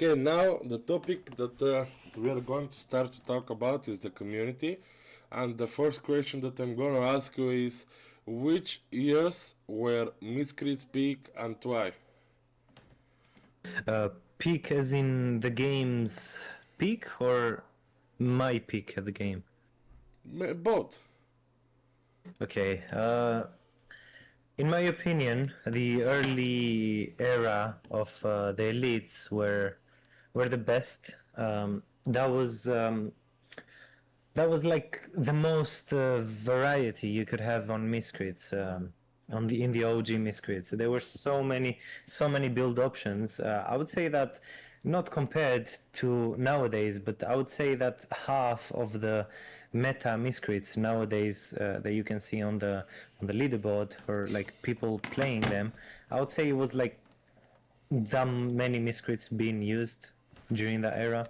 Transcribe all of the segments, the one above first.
Okay, now the topic that we are going to start to talk about is the community. And the first question that I'm going to ask you is which years were Miscrits peak and why? Peak as in the game's peak or my peak at the game? Both. Okay. In my opinion, the early era of the elites were the best. That was like the most variety you could have on Miscrits. On the in the OG Miscrits, there were so many build options. I would say that not compared to nowadays, but I would say that half of the meta Miscrits nowadays that you can see on the leaderboard or like people playing them, I would say it was like that many Miscrits being used during that era.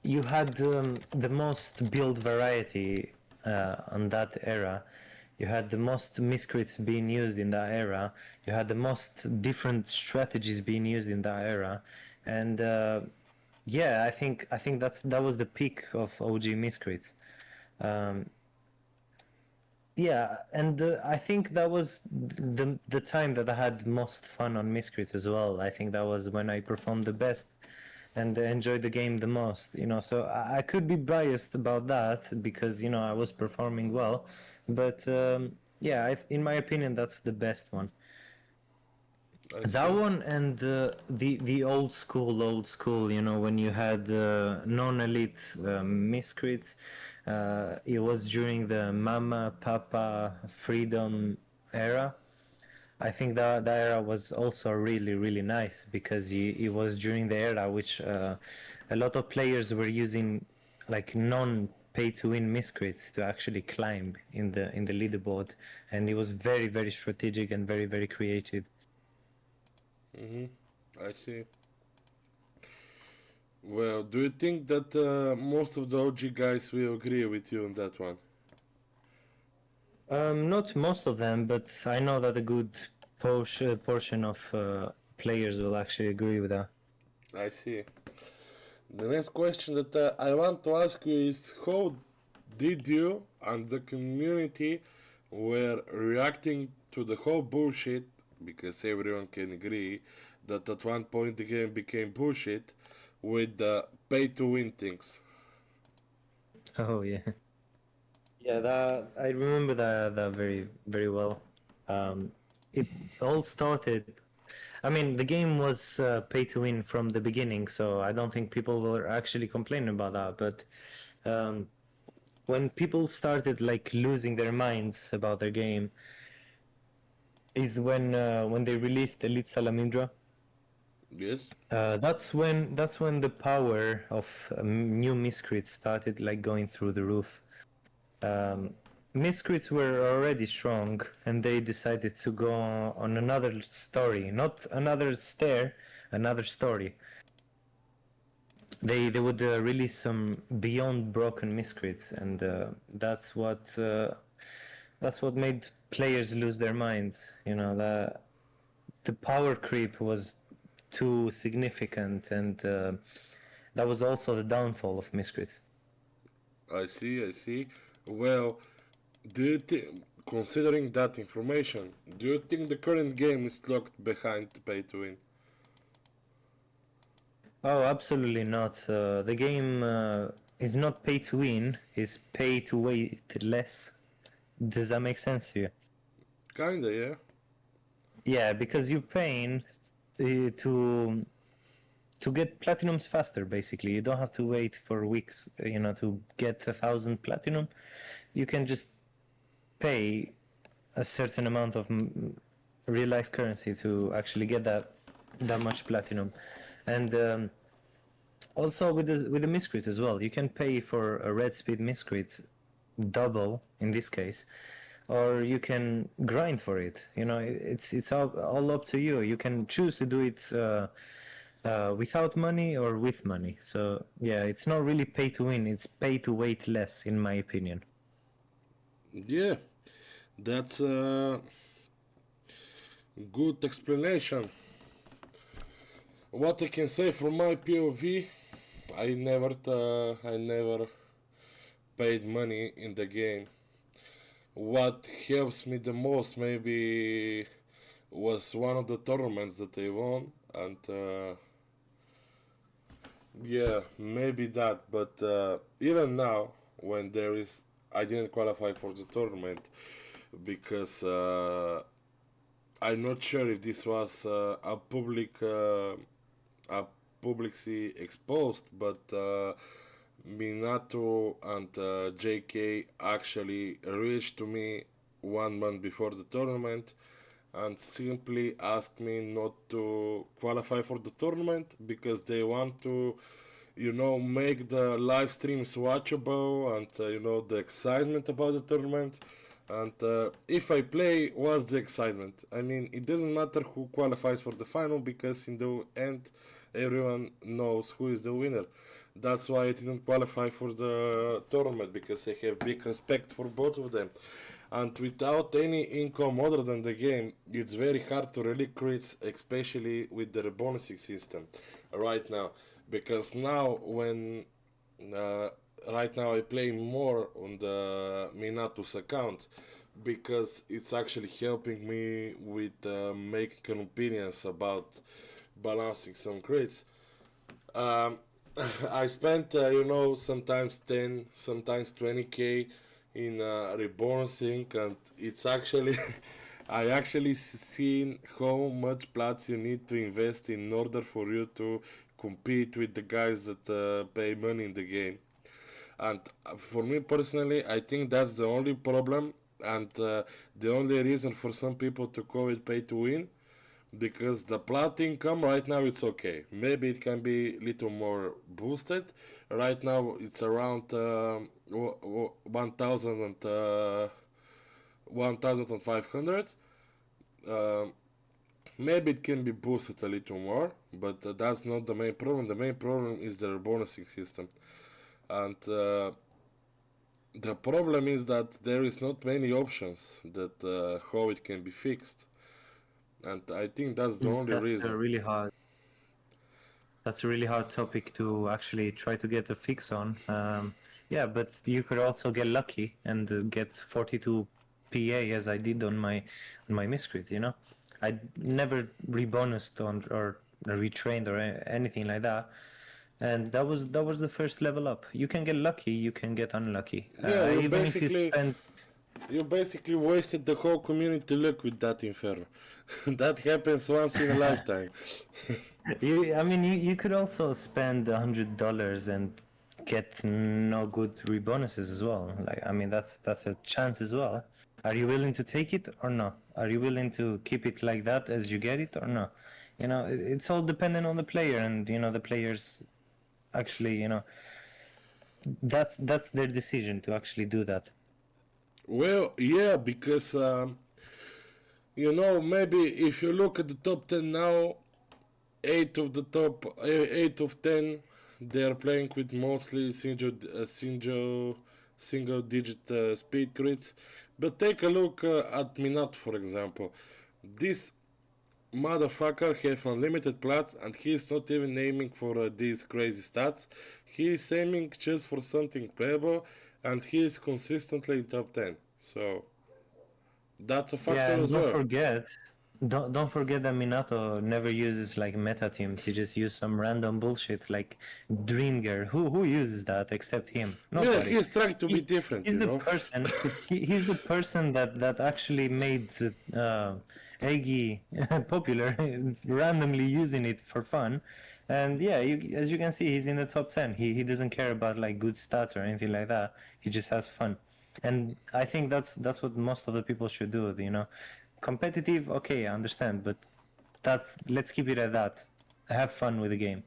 You had the most build variety on that era. You had the most miscrits being used in that era. You had the most different strategies being used in that era, and yeah, I think that was the peak of OG miscrits. Yeah, and I think that was the time that I had most fun on Miscrits as well. I think that was when I performed the best and enjoyed the game the most. You know, so I could be biased about that because you know I was performing well, but yeah, in my opinion, that's the best one. I That see. one and the old school, you know, when you had non-elite miscrits, it was during the Mama Papa Freedom era. I think that era was also really nice because it was during the era which a lot of players were using like non-pay to win miscrits to actually climb in the leaderboard, and it was very strategic and very creative. I see. Well, do you think that most of the OG guys will agree with you on that one? Not most of them, but I know that a good portion of players will actually agree with that. I see. The next question that I want to ask you is how did you and the community were reacting to the whole bullshit, because everyone can agree that at one point the game became bullshit, with the pay to win things? Oh yeah, yeah. That I remember that very well. It all started. I mean, the game was pay to win from the beginning, so I don't think people were actually complaining about that. But um, when people started like losing their minds about their game, is when they released Elite Salamindra. Yes? That's when the power of new miscrits started like going through the roof. Miscrits were already strong, and they decided to go on another story, not another stair, another story. They would release some beyond broken miscrits, and that's what made players lose their minds. You know, the power creep was too significant, and that was also the downfall of miscrits. I see. Well, do you think, considering that information, do you think the current game is locked behind the pay to win? Oh, absolutely not. The game is not pay to win; is pay to wait less. Does that make sense to you? Kinda, yeah. Yeah, because you're paying to get platinums faster. Basically, you don't have to wait for weeks. You know, to get 1,000 platinum, you can just pay a certain amount of real life currency to actually get that much platinum, and also with the miscrit as well. You can pay for a red speed miscrit double in this case, or you can grind for it. You know, it's all up to you. You can choose to do it without money or with money. So yeah, it's not really pay to win. It's pay to wait less, in my opinion. Yeah, that's a good explanation. What I can say from my POV, I never paid money in the game. What helps me the most maybe was one of the tournaments that I won, and yeah, maybe that. But even now, when there is, I didn't qualify for the tournament because I'm not sure if this was a publicly exposed, but Minato and JK actually reached to me 1 month before the tournament and simply asked me not to qualify for the tournament because they want to, make the live streams watchable and, the excitement about the tournament. And if I play, what's the excitement? I mean, it doesn't matter who qualifies for the final because in the end, everyone knows who is the winner. That's why I didn't qualify for the tournament because I have big respect for both of them. And without any income other than the game, it's very hard to really create, especially with the rebonusing system right now. Because now, uh, right now I play more on the Minato's account because it's actually helping me with making opinions about balancing some crits. Um, I spent, sometimes 10, sometimes 20k in rebalancing, and it's actually, I actually seen how much plats you need to invest in order for you to compete with the guys that pay money in the game. And for me personally, I think that's the only problem and the only reason for some people to call it pay to win because the plot income right now it's okay. Maybe it can be little more boosted. Right now it's around 1,000 and 1,500. Um, Maybe it can be boosted a little more, but that's not the main problem. The main problem is the bonusing system, and the problem is that there is not many options that how it can be fixed, and I think that's the only That's reason. a really hard. That's a really hard topic to actually try to get a fix on. Yeah, but you could also get lucky and get 42 PA as I did on my Miscrit. You know, I never rebonused on or retrained or anything like that, and that was the first level up. You can get lucky, you can get unlucky. Yeah, Even if you spend. you basically wasted the whole community look with that inferno. That happens once in a lifetime. I mean, you could also spend $100 and get no good rebonuses as well. Like, I mean, that's a chance as well. Are you willing to take it or no? Are you willing to keep it like that as you get it or no? You know, it's all dependent on the player, and the players actually, that's their decision to actually do that. Well, yeah, because maybe if you look at the top 10 now, eight of 10, they are playing with mostly single digit speed crits. But take a look at Minat, for example. This motherfucker have unlimited plats and he is not even aiming for these crazy stats. He is aiming just for something playable and he is consistently in top 10. So that's a Yeah, factor and as well. don't forget that Minato never uses like meta teams. He just uses some random bullshit like Dream Girl. Who uses that except him? Yeah, Nobody. he is trying to be He different, he's you the know. person. He's the person that actually made Eggy popular, randomly using it for fun. And yeah, as you can see, he's in the top 10. He doesn't care about like good stats or anything like that. He just has fun, and I think that's what most of the people should do. Competitive, okay, I understand, but that's let's keep it at that. Have fun with the game.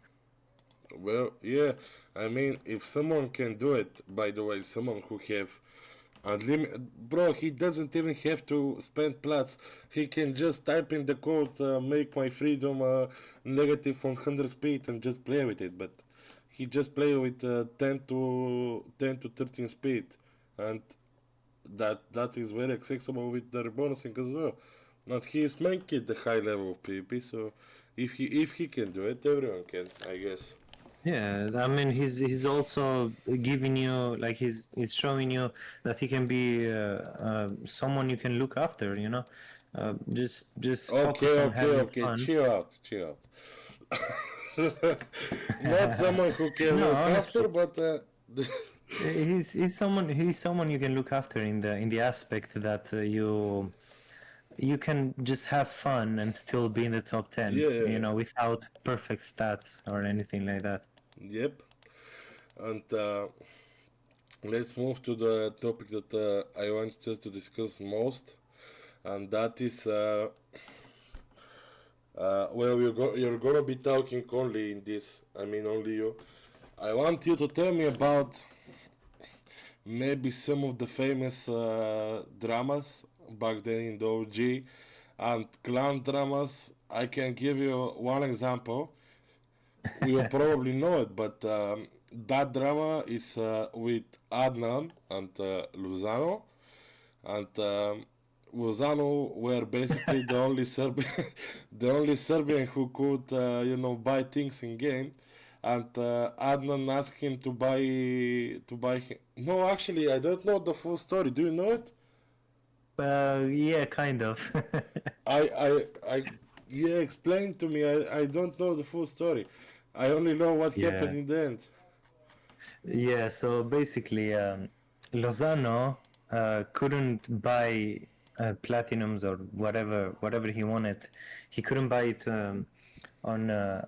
Well, yeah, I mean, if someone can do it, by the way, someone who have unlimited, bro, he doesn't even have to spend plats. He can just type in the code, make my freedom negative 100 speed and just play with it. But he just play with 10 to 13 speed, and that is very accessible with the rebonusing as well. And he is making the high level of PvP, so If he can do it, everyone can, I guess. Yeah, I mean, he's also giving you like he's showing you that he can be someone you can look after. Just focus Okay, on okay, having okay. fun. Chill out, chill out. Not someone who can No, look honestly, after, but he's someone you can look after in the aspect that you can just have fun and still be in the top 10, yeah, without perfect stats or anything like that. yep. And let's move to the topic that I want just to discuss most, and that is well, you're gonna be talking only in this. I mean, only you. I want you to tell me about maybe some of the famous dramas back then in the OG and clan dramas. I can give you one example. You'll probably know it, but that drama is with Adnan and Luzano, and Luzano were basically the only Serbian, the only Serbian who could buy things in game, and Adnan asked him to buy him. No, actually, I don't know the full story. Do you know it? Yeah, kind of. I yeah, explain to me. I don't know the full story. I only know what happened Yeah. in the end. Yeah, so basically, Lozano couldn't buy platinums or whatever he wanted. He couldn't buy it on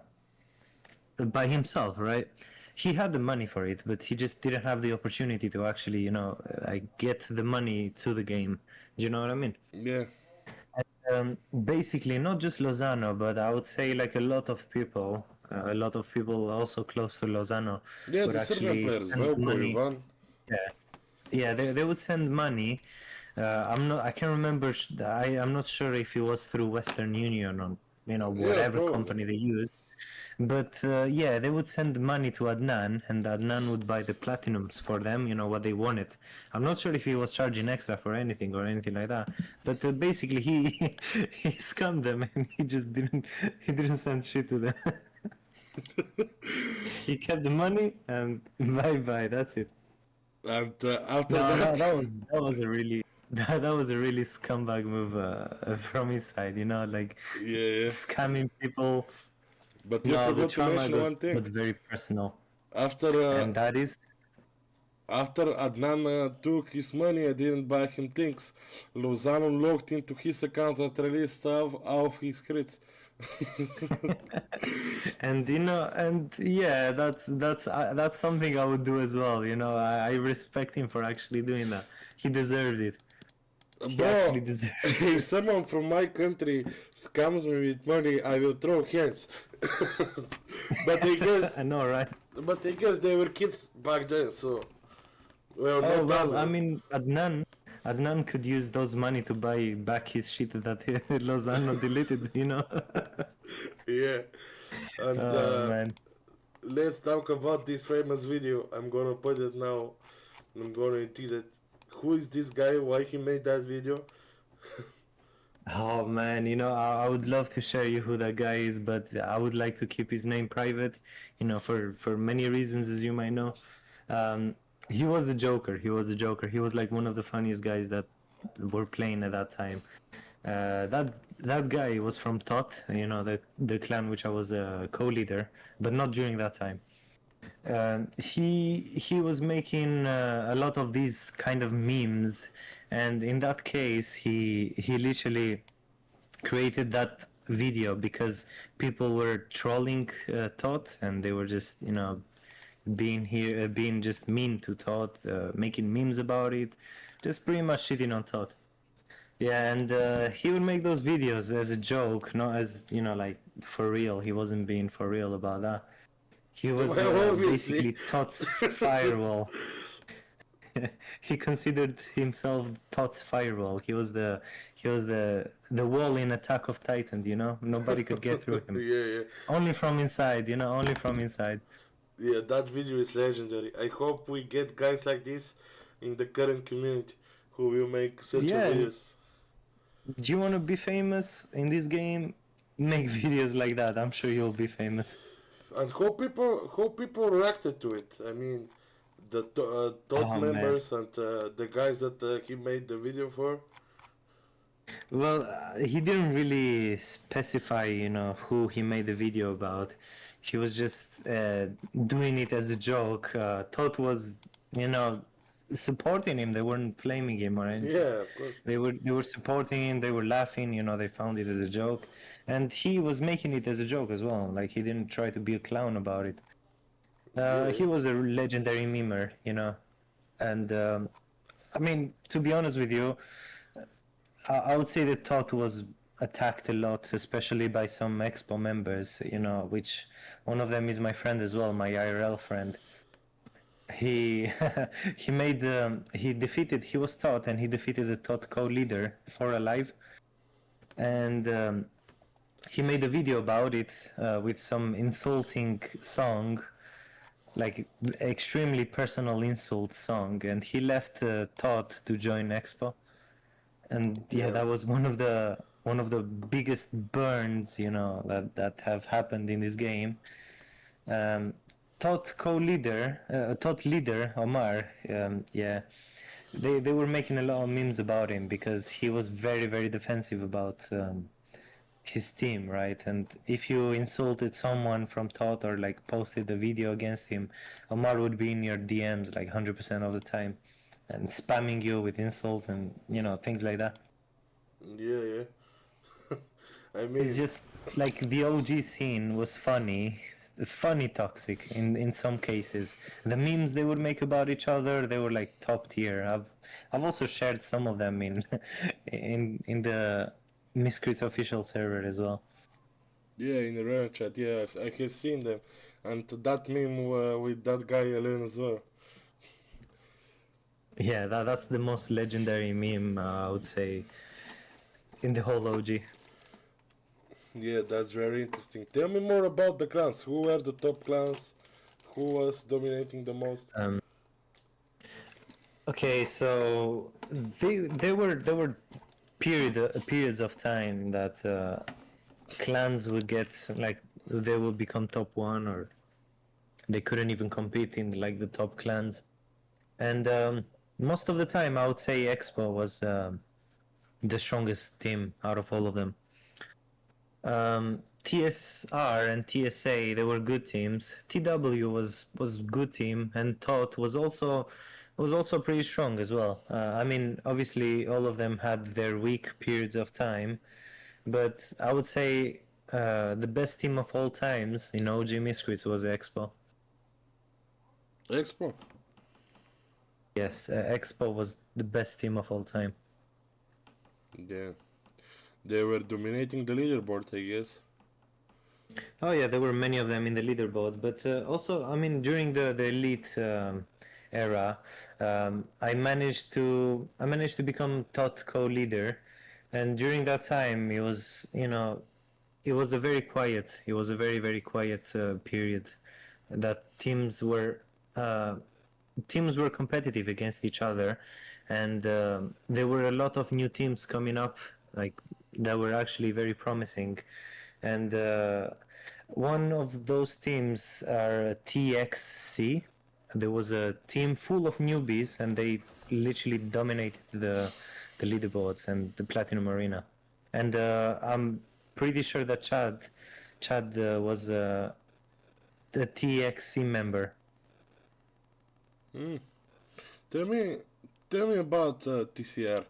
by himself, right? He had the money for it, but he just didn't have the opportunity to actually, get the money to the game. Do you know what I mean? Yeah, Basically, not just Lozano, but I would say like a lot of people also close to Lozano yeah, would the Serbian actually players, spend Velko, money. Ivan. Yeah, yeah, they would send money. I can't remember. I'm not sure if it was through Western Union or Yeah, whatever probably. company they used. But yeah, they would send money to Adnan, and Adnan would buy the platinums for them. What they wanted. I'm not sure if he was charging extra for anything like that. But basically, he he scammed them, and he didn't send shit to them. He kept the money, and bye bye. That's it. And after No, that, that, that was that was a really that was a really scumbag move from his side. Like yeah, yeah. scamming people. But you No, the forgot to trauma mention got one thing. got very personal, After and that is after Adnan took his money and didn't buy him things, Lozano logged into his account and released stuff of his crits. and yeah, that's something I would do as well. I respect him for actually doing that. He deserved it. He actually Bro, deserved if it. someone from my country scams me with money, I will throw hands. but I I guess, know, right? they were kids back then, so well, Oh not well, I Adnan. mean, Adnan could use those money to buy back his shit that Lozano deleted. Yeah, and Oh man. let's talk about this famous video. I'm gonna put it now. I'm gonna tease it. Who is this guy? Why he made that video? Oh man, I would love to share you who that guy is, but I would like to keep his name private, for many reasons, as you might know. Um, he was a joker. He was a joker. He was like one of the funniest guys that were playing at that time. That guy was from Tot, the clan which I was a co-leader, but not during that time. He was making a lot of these kind of memes, and in that case, he literally created that video because people were trolling Todd, and they were just being just mean to Todd, making memes about it, just pretty much shitting on Todd. Yeah, and he would make those videos as a joke, not as like for real. He wasn't being for real about that. He was Well, obviously. basically Todd's firewall. He considered himself Todd's firewall. He was the wall in Attack of Titans. Nobody could get through him. Yeah, yeah. Only from inside. Only from inside. Yeah, that video is legendary. I hope we get guys like this in the current community who will make such a Yeah. videos. Do you want to be famous in this game? make videos like that. I'm sure you'll be famous. And how people reacted to it? I mean, the top Oh man. members and the guys that he made the video for. Well, he didn't really specify, who he made the video about. He was just doing it as a joke. Todd was, you know, supporting him. They weren't flaming him or anything. Yeah, of course. They were supporting him. They were laughing. They found it as a joke, and he was making it as a joke as well. Like he didn't try to be a clown about it. Yeah, He was a legendary memer. And I mean, to be honest with you, I would say that Todd was attacked a lot, especially by some Expo members, which one of them is my friend as well, my IRL friend. He he was Todd and he defeated the Todd co-leader for Alive, and he made a video about it with some insulting song, like extremely personal insult song, and he left Todd to join Expo. And yeah, yeah, that was one of the biggest burns that have happened in this game. um Todd leader Omar, yeah, they were making a lot of memes about him because he was very very defensive about his team, right? And if you insulted someone from Todd or like posted a video against him, Omar would be in your DMs like 100% of the time and spamming you with insults and things like that. yeah, yeah. I It's mean, just like the OG scene was funny toxic in some cases. The memes they would make about each other, they were like top tier. I've also shared some of them in in the Miscrits official server as well. yeah, in the real chat, yeah, I have seen them, and that meme with that guy alone as well. Yeah, that's the most legendary meme, I would say, in the whole OG. Yeah, that's very interesting. Tell me more about the clans. Who were the top clans? Who was dominating the most? Um, okay, so there were periods of time that clans would get, like, they would become top one, or they couldn't even compete in like the top clans. And most of the time, I would say Expo was the strongest team out of all of them. TSR and TSA, they were good teams. TW was good team, and Tot was also pretty strong as well. I mean, obviously, all of them had their weak periods of time, but I would say the best team of all times in OG Miscrits was Expo. Expo. Yes, Expo was the best team of all time. Yeah, they were dominating the leaderboard, I guess. Oh yeah, there were many of them in the leaderboard, but also, I mean, during the elite era, I managed to become top co-leader, and during that time, it was a very very quiet period. That uh, teams were competitive against each other, and there were a lot of new teams coming up, like that were actually very promising. And one of those teams are TXC. There was a team full of newbies, and they literally dominated the leaderboards and the Platinum Arena. And I'm pretty sure that Chad was a TXC member. Hmm. Tell me, tell me about TCR.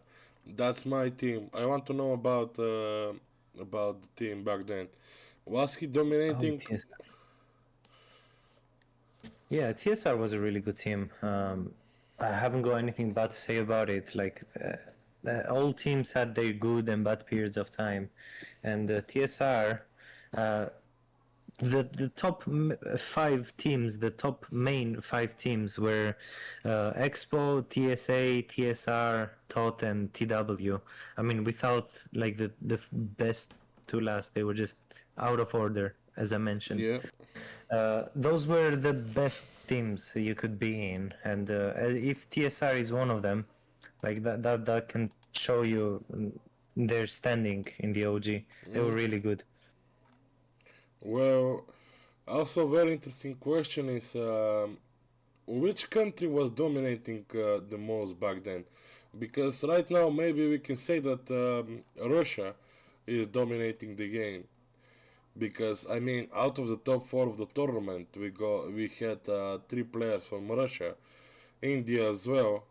That's my team. I want to know about the team back then. Was he Oh, dominating? TSR. Yeah, TSR was a really good team. I haven't got anything bad to say about it. Like, all teams had their good and bad periods of time, and TSR, uh, the top five teams, the top main five teams were Expo, TSA, TSR, TOT, and TW. I mean, without like the best two last, they were just out of order, as I mentioned. Yeah. Those were the best teams you could be in, and if TSR is one of them, like that can show you their standing in the OG. They were Mm. really good. Well, also very interesting question is which country was dominating the most back then? Because right now maybe we can say that Russia is dominating the game. Because I mean, out of the top four of the tournament, we had three players from Russia, India as well,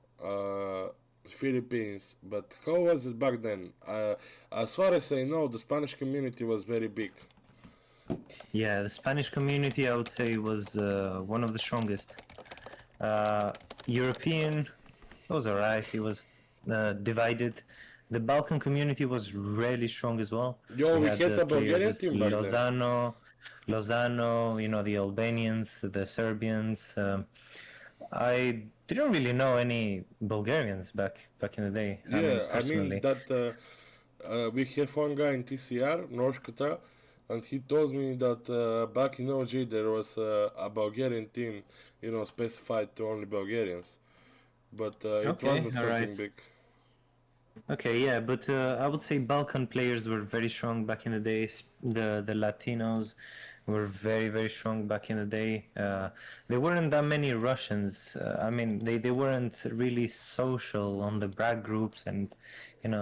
Philippines. But how was it back then? As far as I know, the Spanish community was very big. Yeah, the Spanish community, I would say, was one of the strongest. Uh, European was alright. It was divided. The Balkan community was really strong as well. Yo, We we had had a players Bulgarian as team back then. Lozano, the Albanians, the Serbians. I didn't really know any Bulgarians back in the day. I mean, Yeah, I mean personally. that we have one guy in TCR, Norskata, and he told me that back in OG there was a Bulgarian team, specified to only Bulgarians, but it Okay, wasn't all right. something big. Okay, yeah, but I would say Balkan players were very strong back in the days. The Latinos were very strong back in the day. There weren't that many Russians. I mean, they weren't really social on the brag groups and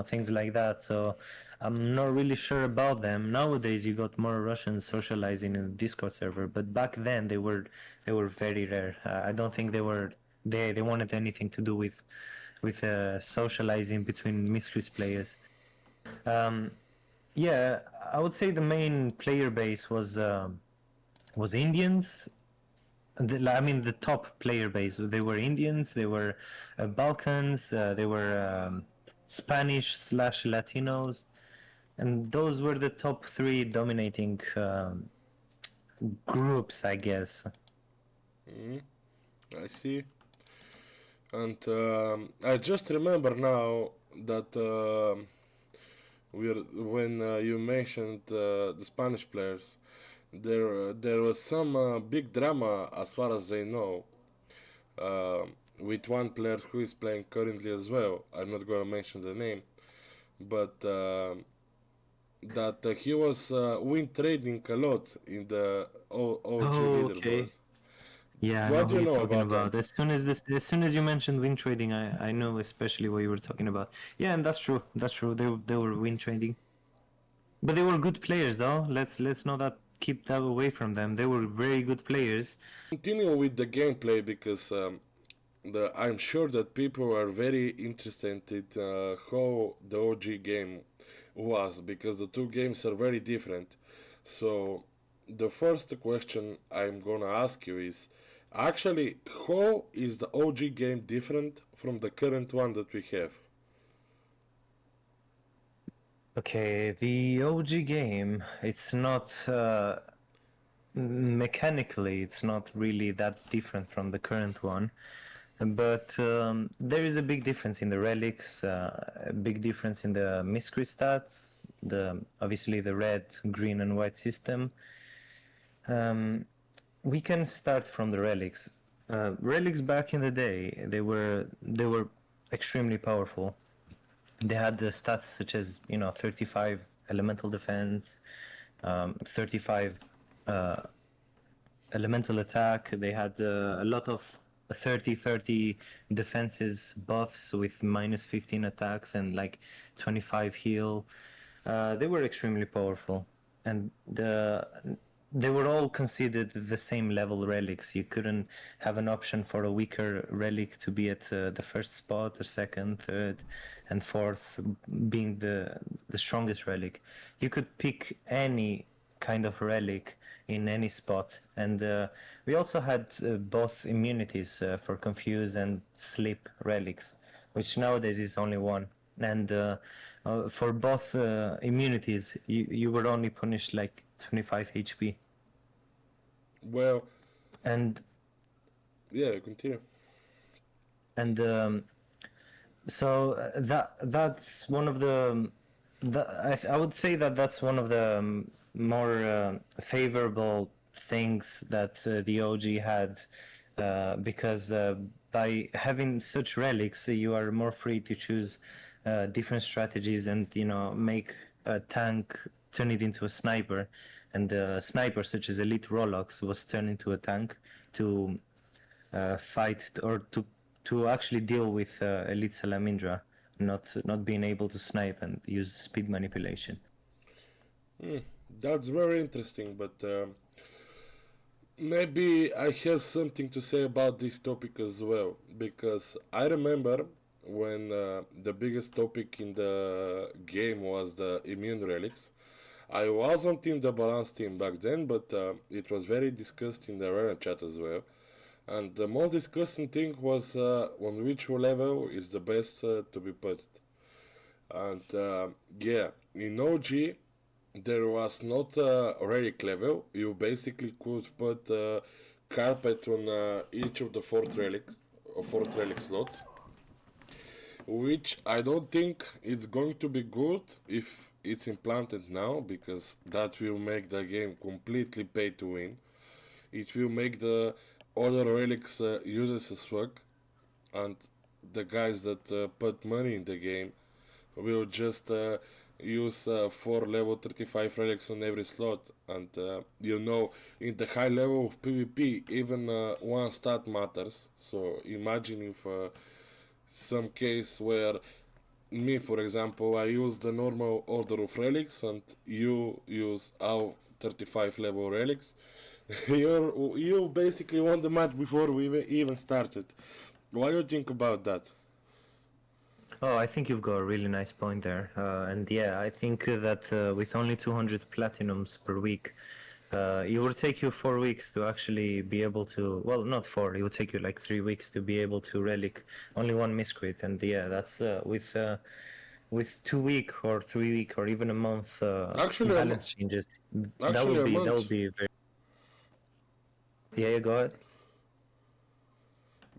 things like that. So I'm not really sure about them. Nowadays, you got more Russians socializing in the Discord server, but back then they were very rare. I don't think they wanted anything to do with socializing between Miscrits players. Um, yeah, I would say the main player base was Indians. I mean, the top player base. They were Indians. They were Balkans. They were Spanish slash Latinos, and those were the top three dominating groups, I guess. Mm, I see. And I just remember now that when you mentioned the Spanish players, there was some big drama as far as I know, uh, with one player who is playing currently as well. I'm not gonna mention the name, but that he was win trading a lot in the OG Oh, leaderboard. okay. Yeah, I know What do who you you're know talking about that? about. As soon as you mentioned win trading, I know especially what you were talking about. Yeah, and that's true. That's true. They were win trading, but they were good players, though. Let's not that keep that away from them. They were very good players. Continue with the gameplay because I'm sure that people are very interested in how the OG game was because the two games are very different. So the first question I'm gonna ask you is actually how is the OG game different from the current one that we have? Okay, the OG game, it's not mechanically, it's not really that different from the current one. But there is a big difference in the relics, a big difference in the miscrit stats, the obviously the red, green, and white system. Um, we can start from the relics. Relics back in the day, they were extremely powerful. They had the stats such as 35 elemental defense, 35 uh, elemental attack. They had a lot of 30-30 defenses buffs with minus 15 attacks and like 25 heal. They were extremely powerful, and they were all considered the same level relics. You couldn't have an option for a weaker relic to be at the first spot, or second, third, and fourth, being the strongest relic. You could pick any kind of relic in any spot, and we also had both immunities for confuse and sleep relics, which nowadays is only one. And for both immunities, you were only punished like 25 HP. Well, And yeah, continue. and so that's one of the I would say that that's one of the more favorable things that the OG had, because by having such relics, you are more free to choose different strategies and make a tank turn it into a sniper, and the sniper such as Elite Rolox was turned into a tank to fight or to actually deal with Elite Salamindra, not being able to snipe and use speed manipulation. That's very interesting, but maybe I have something to say about this topic as well, because I remember when the biggest topic in the game was the immune relics. I wasn't in the balance team back then, but it was very discussed in the arena chat as well. And the most discussing thing was on which level is the best to be put. And yeah, in OG, there was not a relic level. You basically could put carpet on each of the fourth relic slots, which I don't think it's going to be good if it's implanted now, because that will make the game completely pay to win. It will make the other relics useless as fuck, and the guys that put money in the game will just use 4 level 35 relics on every slot. And in the high level of PvP, even one stat matters. So imagine if some case where me, for example, I use the normal order of relics and you use our 35 level relics. You basically won the match before we even started. What do you think about that? Oh, I think you've got a really nice point there. And yeah, I think that with only 200 platinums per week, it will take you 4 weeks to actually be able to. Well, not four. It will take you like 3 weeks to be able to relic only one miscrit. And yeah, that's with 2 week or 3 week or even a month Actually, balance changes. That actually would a be month. very. Yeah, go ahead.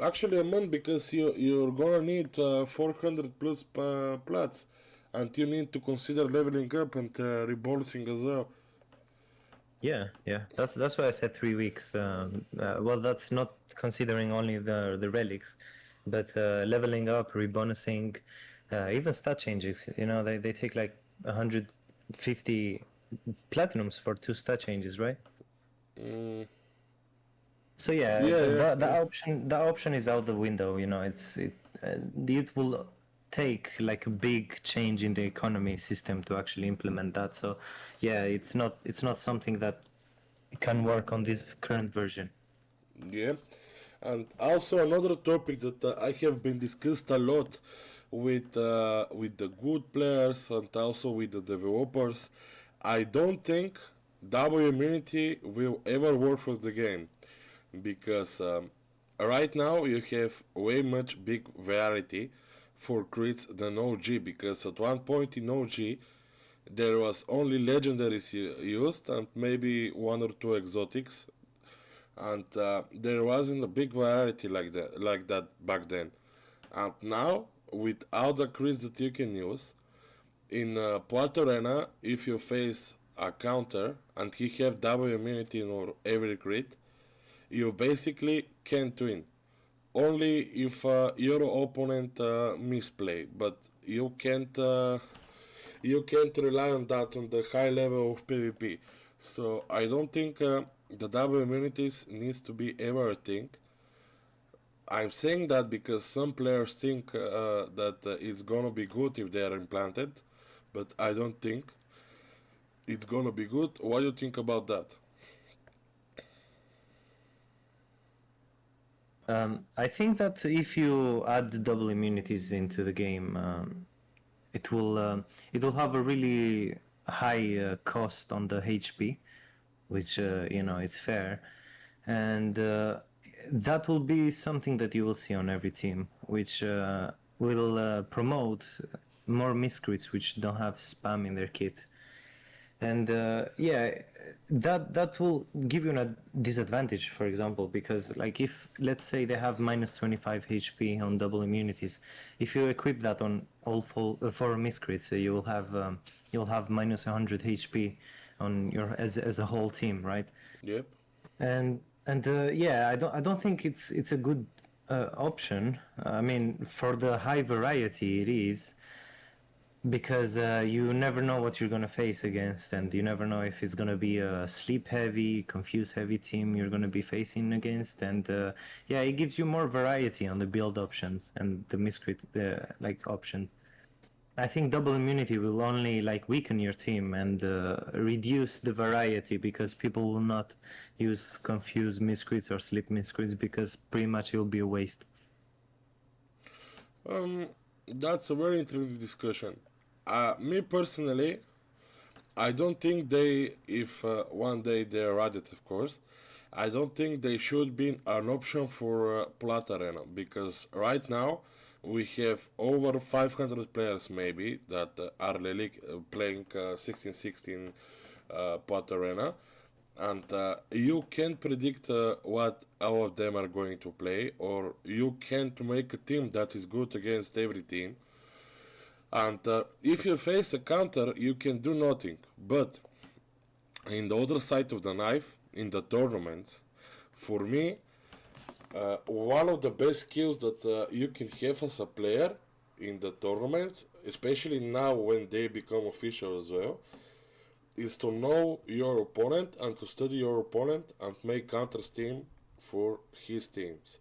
Actually, a month, because you're gonna need 400 plus plats, and you need to consider leveling up and rebalancing as well. Yeah. That's why I said 3 weeks. Well, that's not considering only the relics, but leveling up, rebonusing, even stat changes. You know, they take like 150 platinums for 2 stat changes, right? Mm, So yeah, yeah, yeah, yeah. the option is out the window. You know, it will take like a big change in the economy system to actually implement that. So yeah, it's not something that can work on this current version. Yeah. And also another topic that I have been discussed a lot with the good players and also with the developers. I don't think double immunity will ever work for the game, because right now you have way much big variety for crits than OG, because at one point in OG there was only legendaries used and maybe one or two exotics, and there wasn't a big variety like that back then. And now, with all the crits that you can use in Port Arena, if you face a counter and he have double immunity on every crit, you basically can't win. Only if your opponent misplay, but you can't rely on that on the high level of PvP. So I don't think the double immunities needs to be ever a thing. I'm saying that because some players think that it's gonna be good if they are implanted, but I don't think it's gonna be good. What do you think about that? I think that if you add double immunities into the game, it will it will have a really high cost on the HP, which it's fair, and that will be something that you will see on every team, which will promote more miscrits which don't have spam in their kit. And yeah, that will give you a disadvantage, for example, because like if let's say they have minus 25 HP on double immunities, if you equip that on all four miscrits, you'll have minus 100 HP on your as a whole team, right? Yep. And yeah, I don't think it's a good option. I mean, for the high variety it is, because you never know what you're going to face against, and you never know if it's going to be a sleep heavy, confuse heavy team you're going to be facing against. And yeah, it gives you more variety on the build options and the miscrit like options. I think double immunity will only like weaken your team and reduce the variety, because people will not use confuse miscrits or sleep miscrits, because pretty much it will be a waste. That's a very interesting discussion. Me personally, I don't think they, if one day they are added, of course, I don't think they should be an option for Plat Arena, because right now we have over 500 players maybe that are playing 16-16 Plat Arena, and you can't predict what all of them are going to play, or you can't make a team that is good against every team. And if you face a counter, you can do nothing. But in the other side of the knife, in the tournaments, for me, one of the best skills that you can have as a player in the tournaments, especially now when they become official as well, is to know your opponent and to study your opponent and make counter team for his teams.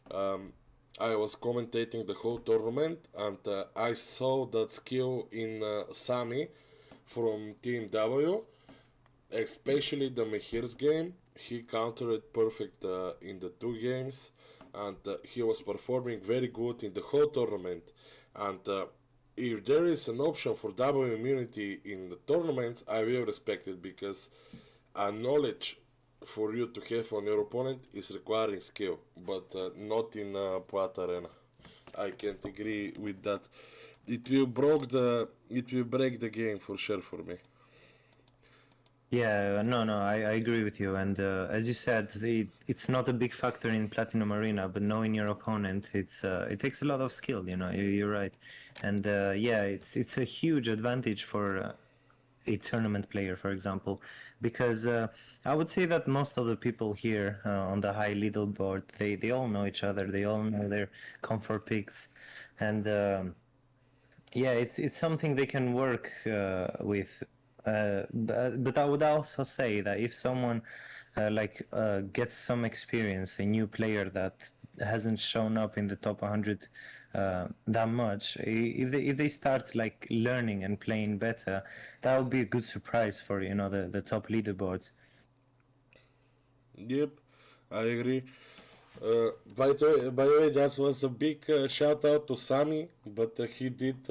Um, I was commentating the whole tournament, and I saw that skill in Sami from Team W, especially the Mehir's game. He countered it perfect in the two games, and he was performing very good in the whole tournament. And if there is an option for double immunity in the tournaments, I will respect it, because a knowledge for you to have on your opponent is requiring skill, but not in Plat Arena. I can't agree with that. It will break the game for sure for me. Yeah, no, I agree with you. And as you said, it's not a big factor in Platinum Arena, but knowing your opponent, it takes a lot of skill. You're right. And yeah, it's a huge advantage for a tournament player, for example, because I would say that most of the people here on the high leaderboard, they all know each other. They all know their comfort picks, and yeah, it's something they can work with. But I would also say that if someone gets some experience, a new player that hasn't shown up in the top 100 that much, if they start like learning and playing better, that would be a good surprise for the top leaderboards. Yep, I agree. By the way, that was a big shout out to Sami, but he did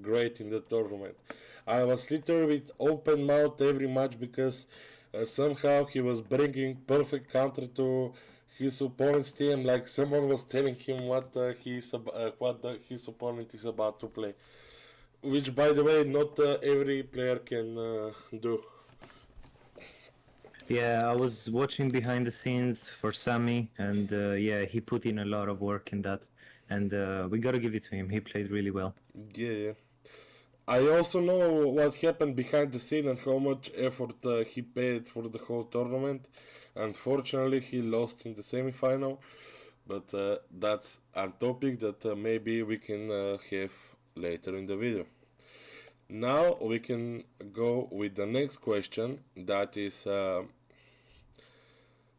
great in the tournament. I was literally with open mouth every match, because somehow he was bringing perfect counter to his opponent's team, like someone was telling him what his opponent is about to play. Which, by the way, not every player can do. Yeah, I was watching behind the scenes for Sammy, and yeah, he put in a lot of work in that, and we gotta give it to him. He played really well. Yeah, yeah. I also know what happened behind the scene and how much effort he paid for the whole tournament. Unfortunately, he lost in the semi-final, but that's a topic that maybe we can have later in the video. Now we can go with the next question. That is,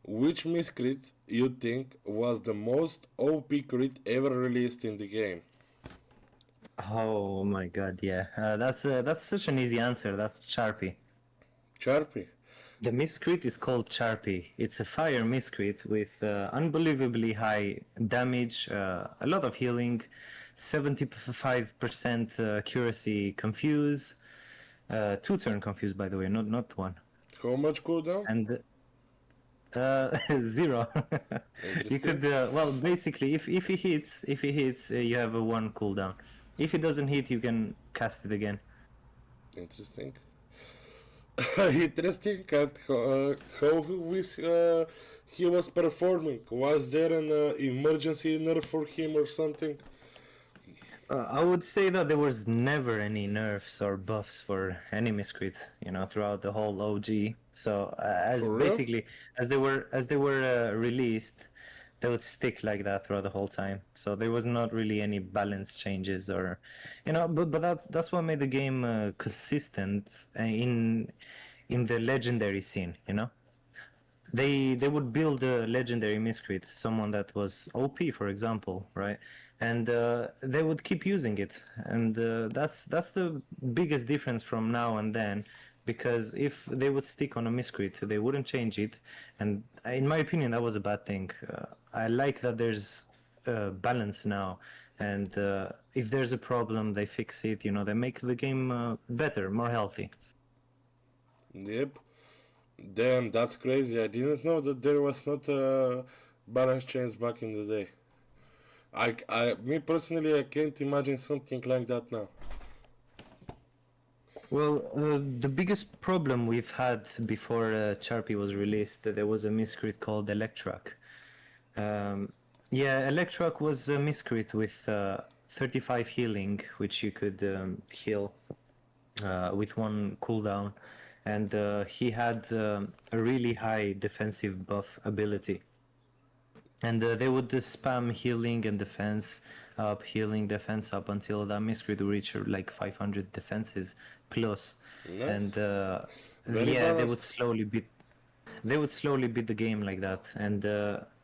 which miscrit you think was the most OP crit ever released in the game? Oh my God, yeah, that's such an easy answer. That's Charpy. Sharpie. The miscrit is called Charpy. It's a fire miscrit with unbelievably high damage, a lot of healing, 75% accuracy, confuse, two-turn confuse, by the way, not one, How much cooldown? and zero. You Interesting. could well, basically, if he hits, you have a one cooldown. If he doesn't hit, you can cast it again. Interesting. Interesting. And he was performing. Was there an emergency nerf for him or something? I would say that there was never any nerfs or buffs for any miscrit, throughout the whole OG. So as For real? basically as they were released, they would stick like that throughout the whole time. So there was not really any balance changes or, but that's what made the game consistent in the legendary scene. They would build a legendary miscrit, someone that was OP, for example, right? And they would keep using it, and that's the biggest difference from now and then. Because if they would stick on a miscrit, they wouldn't change it, and in my opinion, that was a bad thing. I like that there's balance now, and if there's a problem, they fix it. They make the game better, more healthy. Yep. Damn, that's crazy. I didn't know that there was not a balance change back in the day. Me personally, I can't imagine something like that now. Well, the biggest problem we've had before Charpy was released, there was a miscrit called Electrak. Yeah, Electrak was a miscrit with 35 healing, which you could heal with one cooldown. And he had a really high defensive buff ability. And they would spam healing and defense up, healing, defense up until that miscrit would reach like 500 defenses plus. Nice. And Very yeah, balanced. they would slowly beat the game like that. And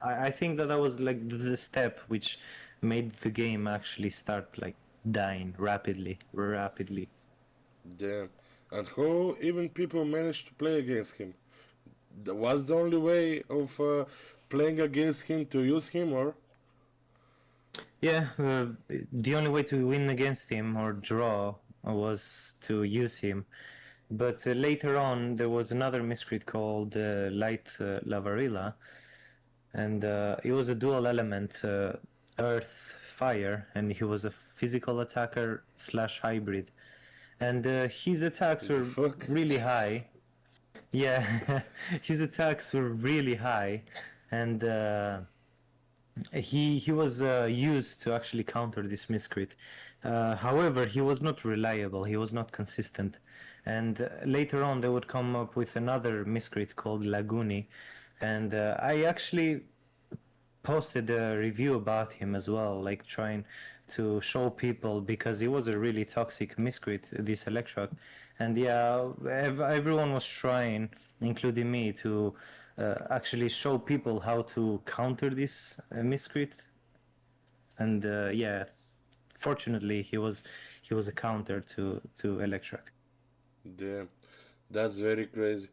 I think that was like the step which made the game actually start like dying rapidly. Damn. And how even people managed to play against him? Was the only way of playing against him to use him, or? Yeah, the only way to win against him or draw was to use him. But later on, there was another miscrit called Light Lavarilla, and it was a dual element, Earth, Fire, and he was a physical attacker / hybrid. And his attacks The were fuck? really high. Yeah, his attacks were really high, and he was used to actually counter this miscrit. However, he was not reliable. He was not consistent. And later on, they would come up with another miscrit called Laguni, and I actually posted a review about him as well, like trying to show people, because he was a really toxic miscrit, this Electrak. And yeah, everyone was trying, including me, to actually show people how to counter this miscrit. And yeah, fortunately, he was a counter to Electrak. Damn. That's very crazy.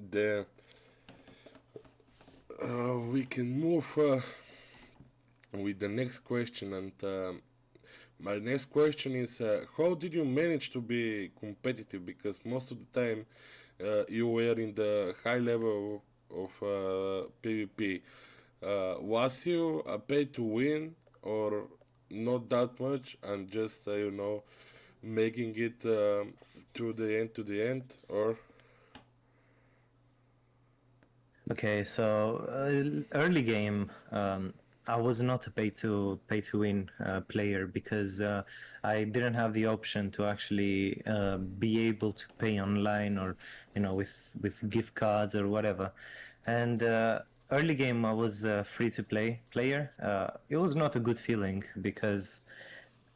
Damn. We can move with the next question, and my next question is how did you manage to be competitive? Because most of the time you were in the high level of PvP. Was you a pay to win or not that much, and just making it to the end, or? Okay, so early game, I was not a pay to win player, because I didn't have the option to actually be able to pay online, or with gift cards or whatever. And early game, I was a free to play player. It was not a good feeling, because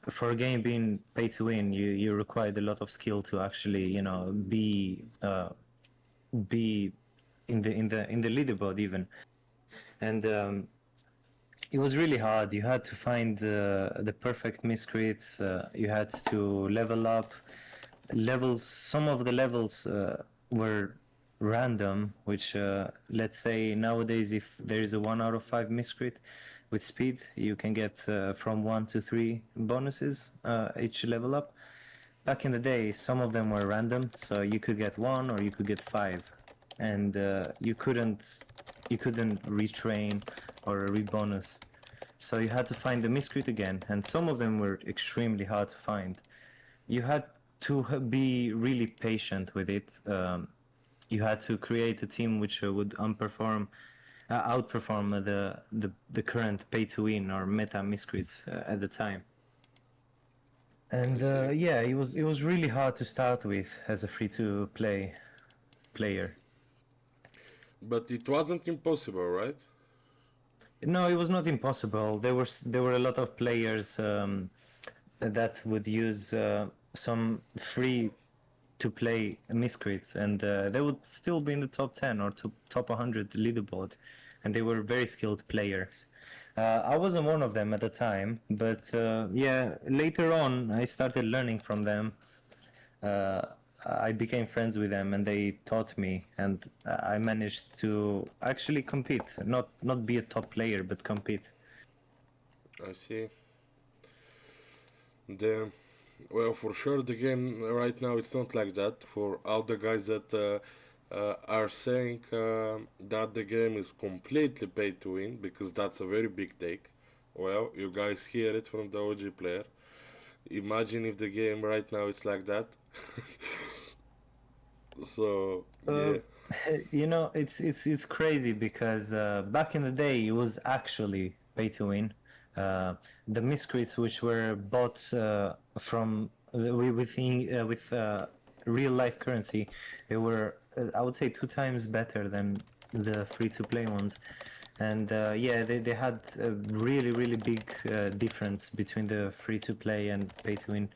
for a game being pay to win, you required a lot of skill to actually be in the leaderboard even. And it was really hard. You had to find the perfect miscreates. You had to level up. Some of the levels were random, which let's say nowadays, if there is a 1 out of 5 miscreate with speed, you can get from 1 to 3 bonuses each level up. Back in the day, some of them were random, so you could get 1 or you could get 5, and you couldn't retrain or rebonus. So you had to find the miscreate again, and some of them were extremely hard to find. You had to be really patient with it. You had to create a team which would outperform the current pay to win or meta miscreates at the time. I And see. yeah, it was really hard to start with as a free to play player. But it wasn't impossible, right? No, it was not impossible. There were a lot of players that would use some free to play Miscrits, and they would still be in the top 10 or top 100 leaderboard, and they were very skilled players. I wasn't one of them at the time, but yeah, later on I started learning from them. uh, I became friends with them, and they taught me, and I managed to actually compete, not be a top player, but compete. I see. The Well, for sure, the game right now it's not like that. For all the guys that are saying that the game is completely pay to win, because that's a very big take. Well, you guys hear it from the OG player. Imagine if the game right now it's like that. So Uh, yeah, it's crazy because back in the day it was actually pay to win. The Miscrits, which were bought from with real life currency, they were I would say 2 times better than the free to play ones. And yeah, they had a really big difference between the free to play and pay to win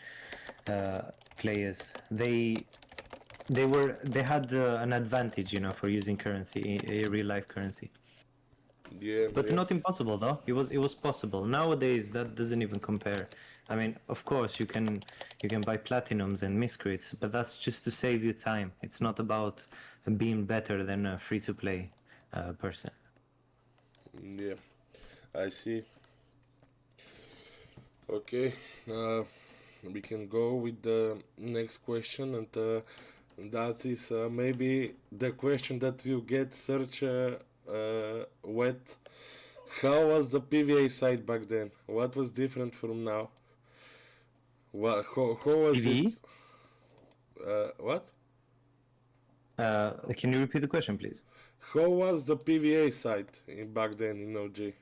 uh, players. They had an advantage, for using currency, a real life currency. yeah, But yeah, not impossible though. It was possible. Nowadays that doesn't even compare. I mean, of course you can buy platinums and miscrits, but that's just to save you time. It's not about being better than a free to play person. yeah. I see. Okay, uh, we can go with the next question, and that is maybe the question that you get search wet. How was the PVA side back then? What was different from now? How was it? PvE? What? Can you repeat the question, please? How was the PVA side back then in OG?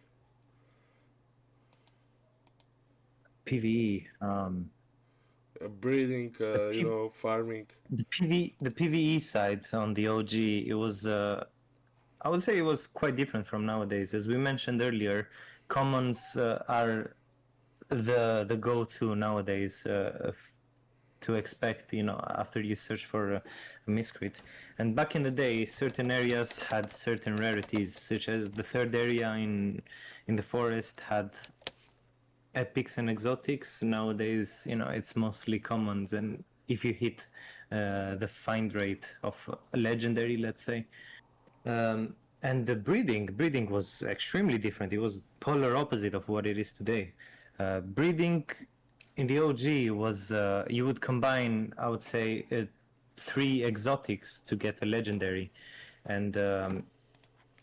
PvE. Breeding, The P- farming. the PvE side on the OG, it was I would say it was quite different from nowadays. As we mentioned earlier, commons are the go-to nowadays to expect, after you search for a miscrit. And back in the day, certain areas had certain rarities, such as the third area in the forest had epics and exotics. Nowadays, it's mostly commons, and if you hit the find rate of a legendary, let's say. And the breeding was extremely different. It was polar opposite of what it is today. Breeding in the OG was you would combine, I would say, 3 exotics to get a legendary, and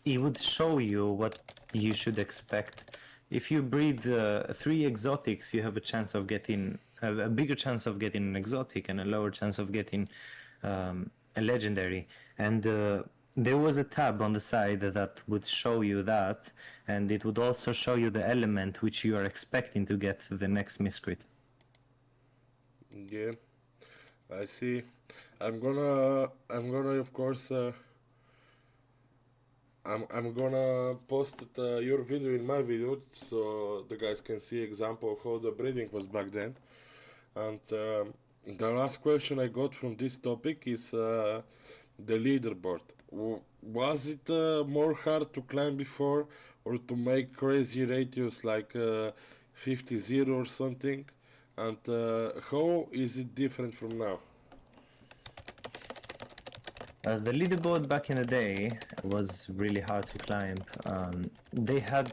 it would show you what you should expect. If you breed 3 exotics, you have a chance of getting a bigger chance of getting an exotic and a lower chance of getting a legendary. And there was a tab on the side that would show you that, and it would also show you the element which you are expecting to get the next miscrit. Yeah, I see. I'm gonna, of course, I'm gonna post it, your video in my video, so the guys can see example of how the breeding was back then. And the last question I got from this topic is the leaderboard. Was it more hard to climb before, or to make crazy ratios like 50-0 or something? And how is it different from now? The leaderboard back in the day was really hard to climb. They had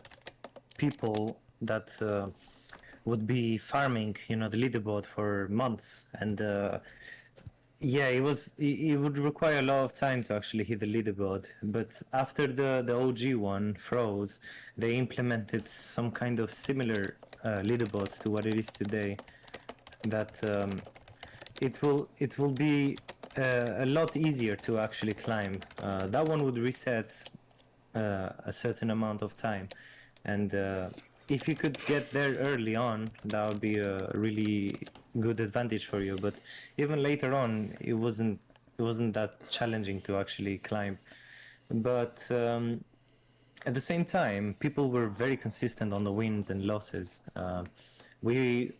people that would be farming, the leaderboard for months, and yeah, it would require a lot of time to actually hit the leaderboard. But after the OG one froze, they implemented some kind of similar leaderboard to what it is today. That it will be a lot easier to actually climb. That one would reset a certain amount of time, and if you could get there early on, that would be a really good advantage for you. But even later on, it wasn't that challenging to actually climb. But at the same time, people were very consistent on the wins and losses. We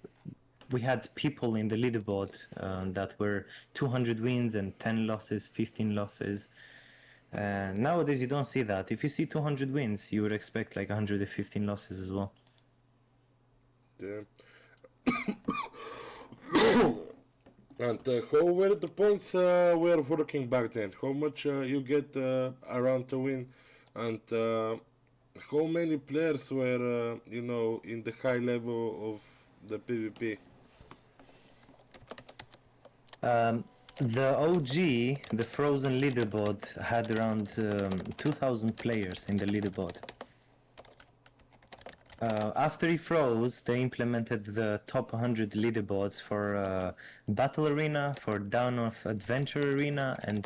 we had people in the leaderboard that were 200 wins and 10 losses, 15 losses. Nowadays, you don't see that. If you see 200 wins, you would expect like 115 losses as well. Yeah. And how were the points were working back then? How much you get around to win, and how many players were in the high level of the PvP? The OG, the Frozen leaderboard, had around 2,000 players in the leaderboard. After he froze, they implemented the top 100 leaderboards for Battle Arena, for Dawn of Adventure Arena, and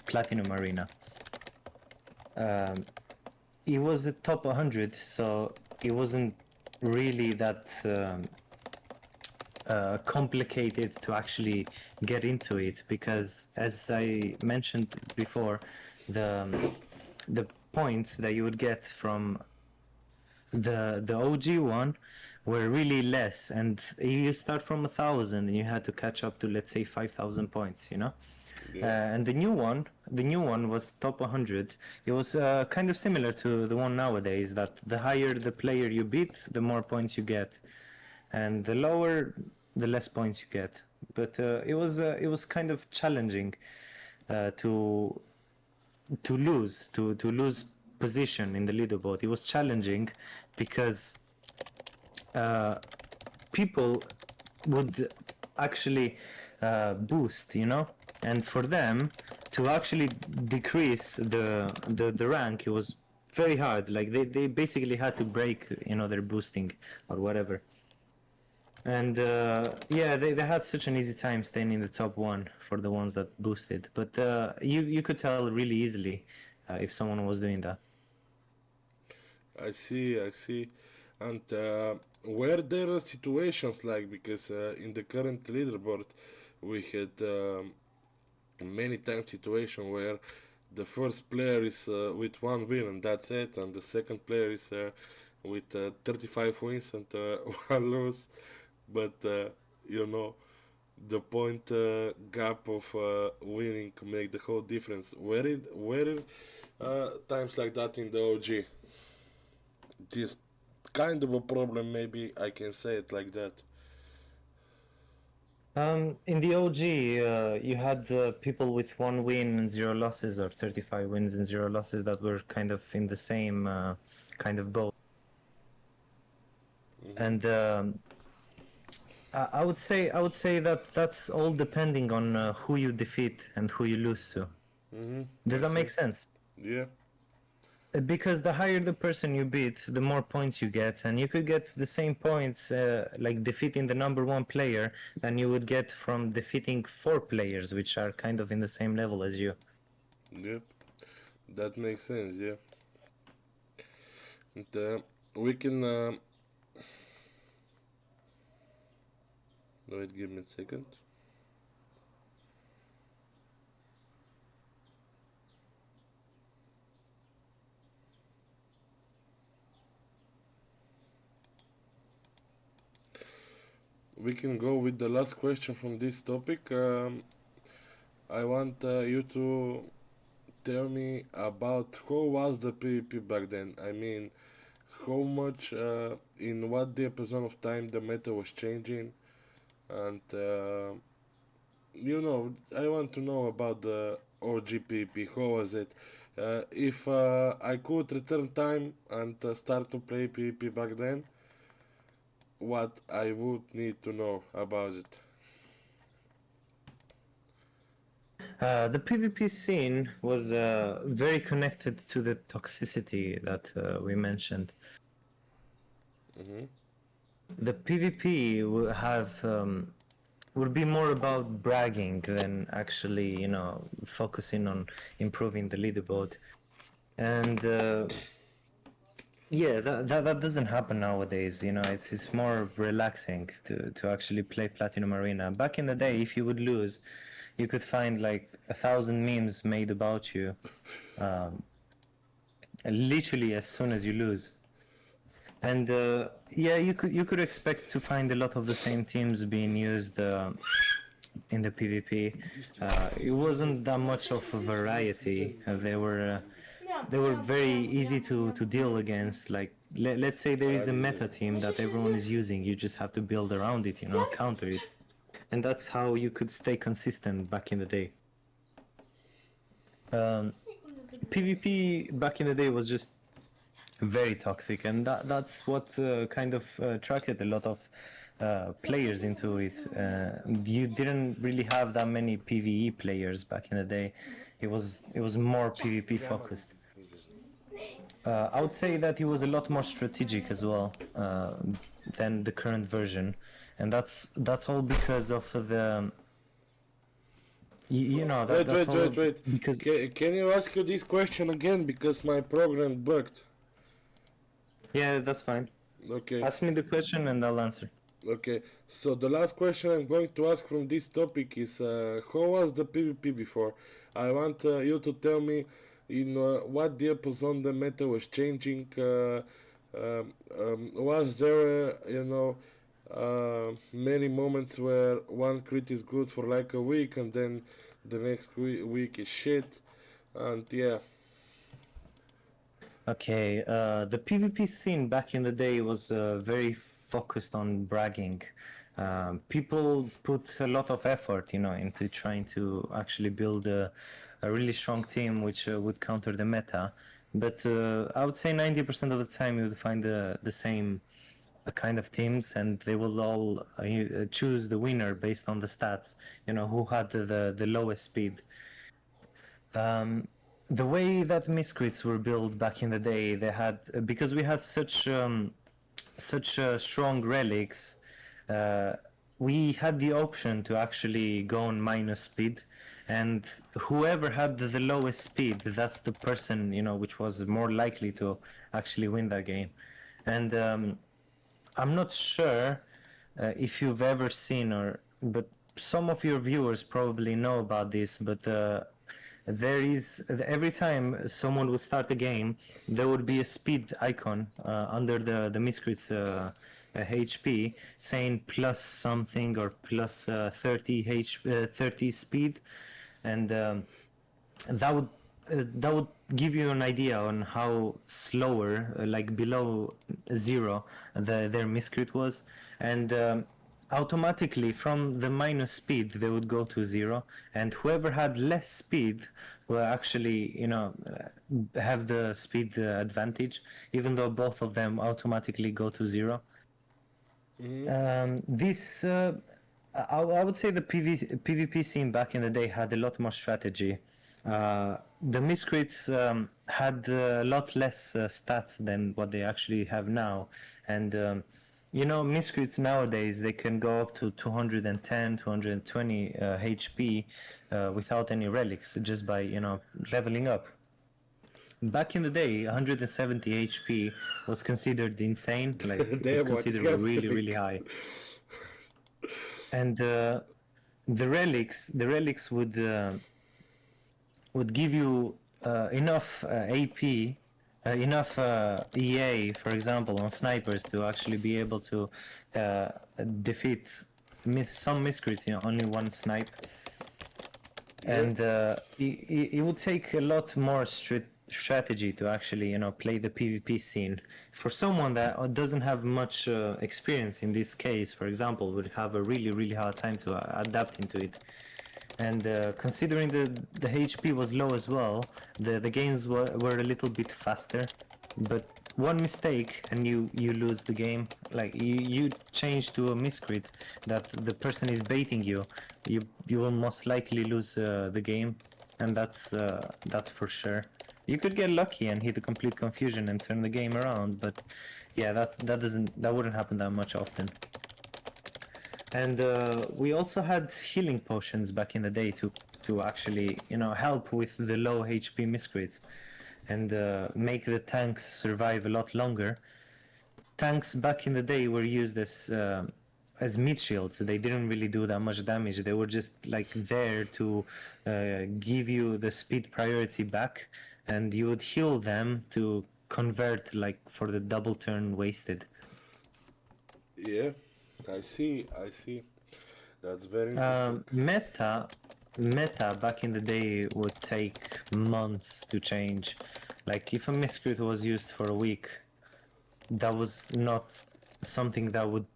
Platinum Arena. It was the top 100, so it wasn't really that complicated to actually get into it, because as I mentioned before, the points that you would get from the OG one were really less, and you start from 1,000 and you had to catch up to, let's say, 5,000 points, you know. Yeah. And the new one was top 100. It was kind of similar to the one nowadays, that the higher the player you beat, the more points you get, and the lower, the less points you get. But it was kind of challenging to lose position in the leaderboard. It was challenging because people would actually boost, you know, and for them to actually decrease the rank, it was very hard. Like they basically had to break, you know, their boosting or whatever. And yeah, they had such an easy time staying in the top one for the ones that boosted. But you could tell really easily if someone was doing that. I see, I see. And were there situations like, because in the current leaderboard we had many times situation where the first player is with one win and that's it, and the second player is with 35 wins and one loss, but you know the point gap of winning make the whole difference. Were it times like that in the OG? This kind of a problem, maybe I can say it like that. In the OG, you had people with one win and zero losses, or 35 wins and zero losses, that were kind of in the same kind of boat. And I would say that that's all depending on who you defeat and who you lose to. Does I that see. make sense? Yeah. Because the higher the person you beat, the more points you get, and you could get the same points like defeating the number one player than you would get from defeating four players, which are kind of in the same level as you. Yep. That makes sense. Yeah. And we can. Wait, give me a second. We can go with the last question from this topic. I want you to tell me about how was the PvP back then. I mean, how much, in what diapason of time the meta was changing, and I want to know about the OG PvP. How was it? If I could return time and start to play PvP back then, what I would need to know about it. The PvP scene was very connected to the toxicity that we mentioned. The PvP would be more about bragging than actually, you know, focusing on improving the leaderboard. And yeah, that doesn't happen nowadays. You know, it's more relaxing to actually play Platinum Arena. Back in the day, if you would lose, you could find like 1,000 memes made about you. literally as soon as you lose. And yeah, you could expect to find a lot of the same teams being used in the PvP. It wasn't that much of a variety. They were very easy to deal against. Like let's say there is a meta team that everyone is using, you just have to build around it, counter it, and that's how you could stay consistent back in the day. PvP back in the day was just very toxic, and that's what kind of attracted a lot of players into it. You didn't really have that many PvE players back in the day. It was more PvP focused. I would say that it was a lot more strategic as well than the current version, and that's all because of the Wait, that's wait, all wait, wait. because Can you ask you this question again because my program bugged? yeah, that's fine. Okay. Ask me the question and I'll answer. Okay, so the last question I'm going to ask from this topic is how was the PvP before? I want you to tell me in what deals on the meta was changing. Was there, many moments where one crit is good for like a week and then the next week is shit? And yeah. Okay, the PvP scene back in the day was very focused on bragging. People put a lot of effort, into trying to actually build a really strong team which would counter the meta. But I would say 90% of the time you would find the same kind of teams, and they will all choose the winner based on the stats. Who had the lowest speed. The way that Miscrits were built back in the day, they had because we had such strong relics. Uh, we had the option to actually go on minus speed, and whoever had the lowest speed, that's the person which was more likely to actually win that game. And I'm not sure if you've ever seen but some of your viewers probably know about this, but there is every time someone would start a game, there would be a speed icon under the Miscrits HP saying plus something or plus 30 speed, and that would give you an idea on how slower, like below zero, their miscrit was, and automatically from the minus speed they would go to zero, and whoever had less speed will actually, have the speed advantage, even though both of them automatically go to zero. This I would say the PvP scene back in the day had a lot more strategy. The Miscrits had a lot less stats than what they actually have now, and Miscrits nowadays they can go up to 210, 220 HP without any relics, just by leveling up. Back in the day, 170 HP was considered insane, like it was Damn, what's considered really, happening? really high. And the relics would give you enough AP, enough EA, for example, on snipers to actually be able to defeat some miscrits in only one snipe. And it would take a lot more strategy to actually play the PvP scene. For someone that doesn't have much experience in this case, for example, would have a really, really hard time to adapt into it. And considering the HP was low as well, the games were a little bit faster. But one mistake and you lose the game. Like you change to a miscrit that the person is baiting you will most likely lose the game, and that's for sure. You could get lucky and hit a complete confusion and turn the game around, but yeah, that wouldn't happen that much often. And we also had healing potions back in the day to actually help with the low HP miscrits and make the tanks survive a lot longer. Tanks back in the day were used as mid shields. They didn't really do that much damage. They were just like there to give you the speed priority back, and you would heal them to convert like for the double turn wasted. Yeah, I see. I see. That's very interesting. Meta back in the day would take months to change. Like if a miscrit was used for a week, that was not something that would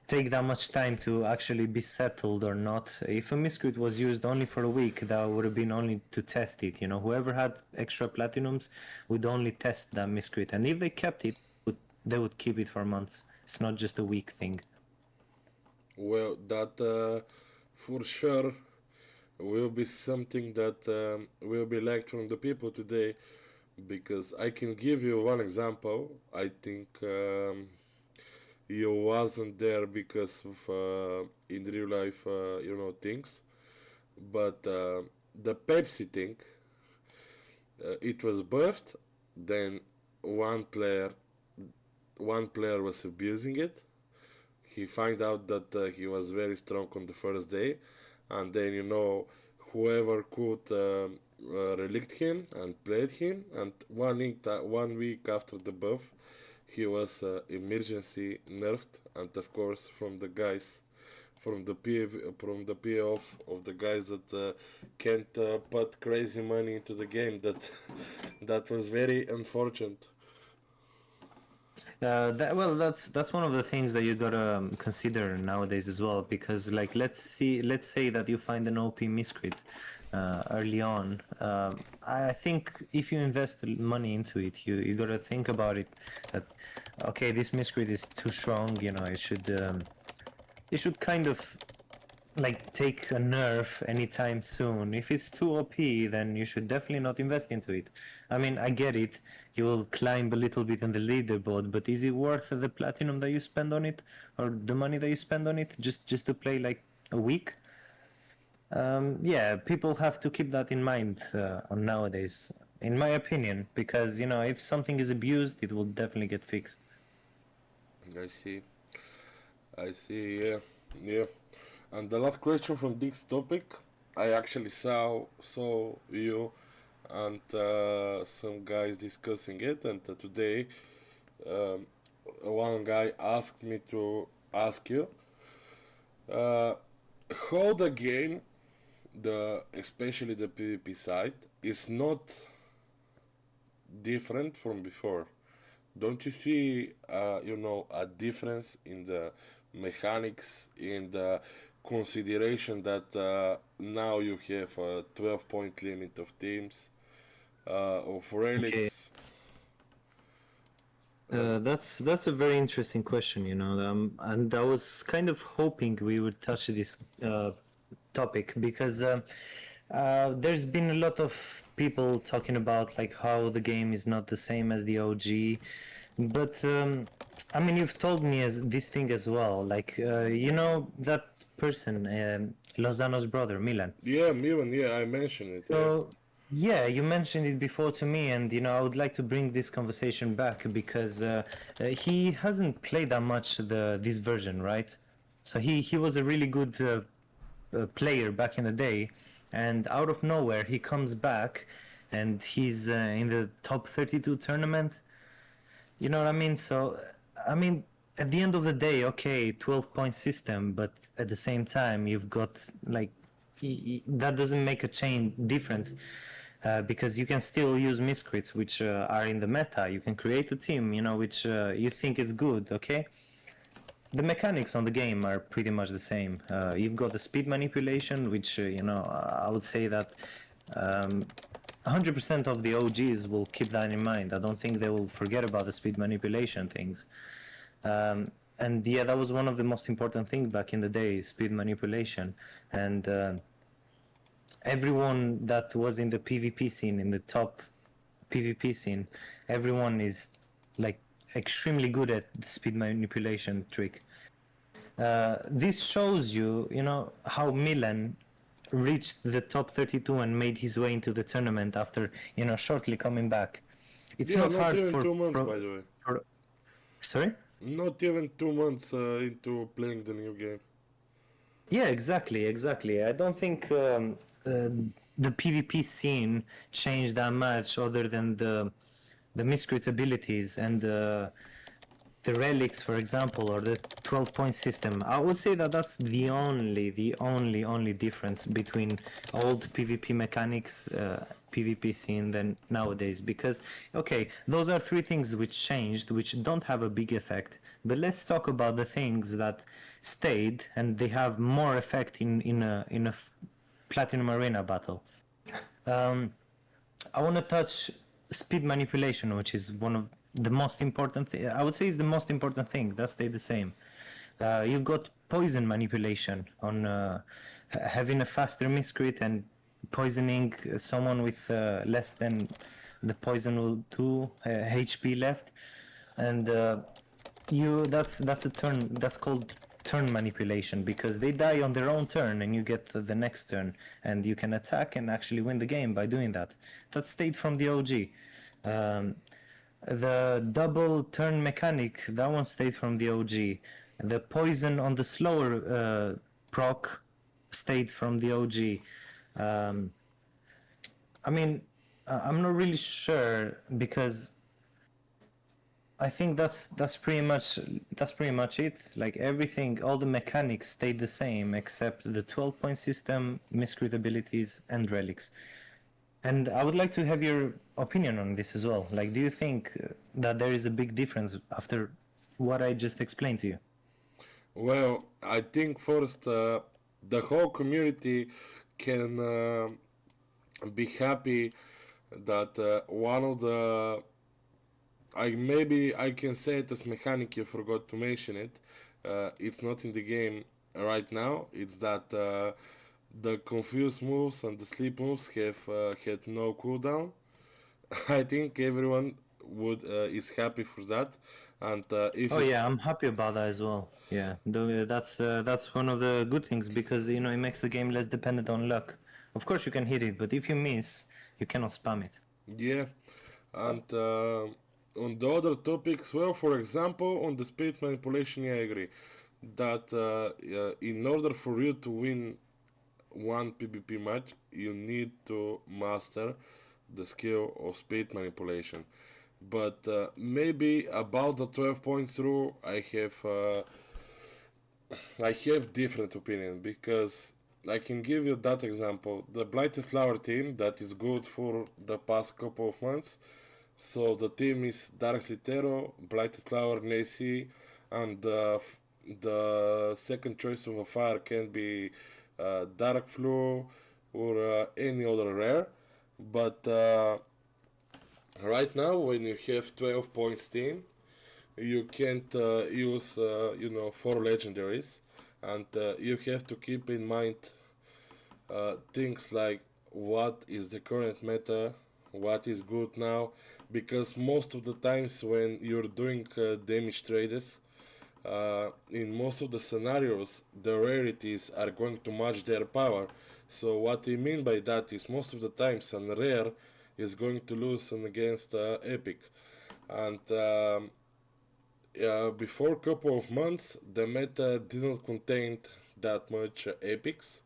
take that much time to actually be settled or not. If a miscrit was used only for a week, that would have been only to test it. You know, whoever had extra platinums would only test that miscrit, and if they kept it, they would keep it for months. It's not just a week thing. Well, that for sure will be something that will be liked from the people today, because I can give you one example. I think you wasn't there because of in real life, things, but the Pepsi thing, it was birthed, then one player one player was abusing it. He find out that he was very strong on the first day, and then whoever could relict him and played him, and 1 week after the buff, he was emergency nerfed, and of course from the guys, from the POF of the guys that can't put crazy money into the game. That that was very unfortunate. That's one of the things that you gotta consider nowadays as well, because like let's say that you find an OP miscrit early on. I think if you invest money into it, you gotta think about it that okay, this miscrit is too strong. You know, it should kind of like take a nerf anytime soon. If it's too OP, then you should definitely not invest into it. I mean, I get it. You will climb a little bit on the leaderboard, but is it worth the platinum that you spend on it, or the money that you spend on it, just to play like a week? Yeah, people have to keep that in mind on nowadays, in my opinion, because you know, if something is abused, it will definitely get fixed. I see. I see. Yeah, yeah. And the last question from this topic, I actually saw you and some guys discussing it, and today um, one guy asked me to ask you uh, how the game, the especially the PvP side, is not different from before. Don't you see, a difference in the mechanics, in the consideration that now you have a 12-point limit of teams, of Okay, relics, and that's a very interesting question, you know, and I was kind of hoping we would touch this topic because there's been a lot of people talking about like how the game is not the same as the OG, but I mean, you've told me this thing as well, like you know that person, Lozano's brother, Milan. yeah, Milan, yeah, I mentioned it, yeah. So, yeah, you mentioned it before to me, and you know, I would like to bring this conversation back because he hasn't played that much this version, right? So he was a really good player back in the day, and out of nowhere he comes back, and he's in the top 32 tournament. You know what I mean? So, I mean, at the end of the day, okay, 12-point system, but at the same time, you've got like that doesn't make a chain difference because you can still use miscrits, which are in the meta. You can create a team, you know, which you think is good, okay? The mechanics on the game are pretty much the same. You've got the speed manipulation, which, you know, I would say that. Um, 100% of the OGs will keep that in mind. I don't think they will forget about the speed manipulation things. And yeah, that was one of the most important things back in the day, speed manipulation. And everyone that was in the PvP scene, in the top PvP scene, everyone is like extremely good at the speed manipulation trick. This shows you, you know, how Milan reached the top 32 and made his way into the tournament after, you know, shortly coming back. It's Yeah, not not hard even 2 months, by the way. for sorry? Not even 2 months into playing the new game. Yeah, exactly, exactly. I don't think the PvP scene changed that much, other than the Miscrit abilities and the relics, for example, or the 12-point system. I would say that that's the only difference between old PvP mechanics, PvP scene than nowadays. Because, okay, those are three things which changed, which don't have a big effect. But let's talk about the things that stayed and they have more effect in a Platinum Arena battle. Um, I want to touch speed manipulation, which is one of the most important. I would say is the most important thing. That stayed the same. You've got poison manipulation on having a faster miscrit and poisoning someone with less than the poison will do HP left, and that's a turn, that's called turn manipulation, because they die on their own turn and you get the next turn and you can attack and actually win the game by doing that. That stayed from the OG. The double turn mechanic, that one stayed from the OG. The poison on the slower proc stayed from the OG. um, I mean, I'm not really sure, because I think that's pretty much it. Like everything, all the mechanics stayed the same except the 12-point system, miscrit abilities, and relics. And I would like to have your opinion on this as well. Like, do you think that there is a big difference after what I just explained to you? Well, I think first the whole community can be happy that one of the maybe I can say it as mechanic. You forgot to mention it. It's not in the game right now. It's that the confused moves and the sleep moves have had no cooldown. I think everyone would is happy for that, and if Oh it yeah, I'm happy about that as well. Yeah, that's one of the good things, because it makes the game less dependent on luck. Of course you can hit it, but if you miss, you cannot spam it. yeah, and on the other topics, well, for example, on the speed manipulation, yeah, I agree that in order for you to win one PvP match, you need to master the skill of speed manipulation. But maybe about the 12 points rule, I have different opinion because I can give you that example. The Blighted Flower team that is good for the past couple of months. So the team is Dark Citero, Blighted Flower, Nacy, and the second choice of a fire can be Dark Flu or any other rare. But right now, when you have 12 points team, you can't use four legendaries, and you have to keep in mind things like what is the current meta, what is good now, because most of the times when you're doing damage trades, in most of the scenarios the rarities are going to match their power. So what I mean by that is most of the times an rare is going to lose against epic, and before a couple of months the meta didn't contain that much epics,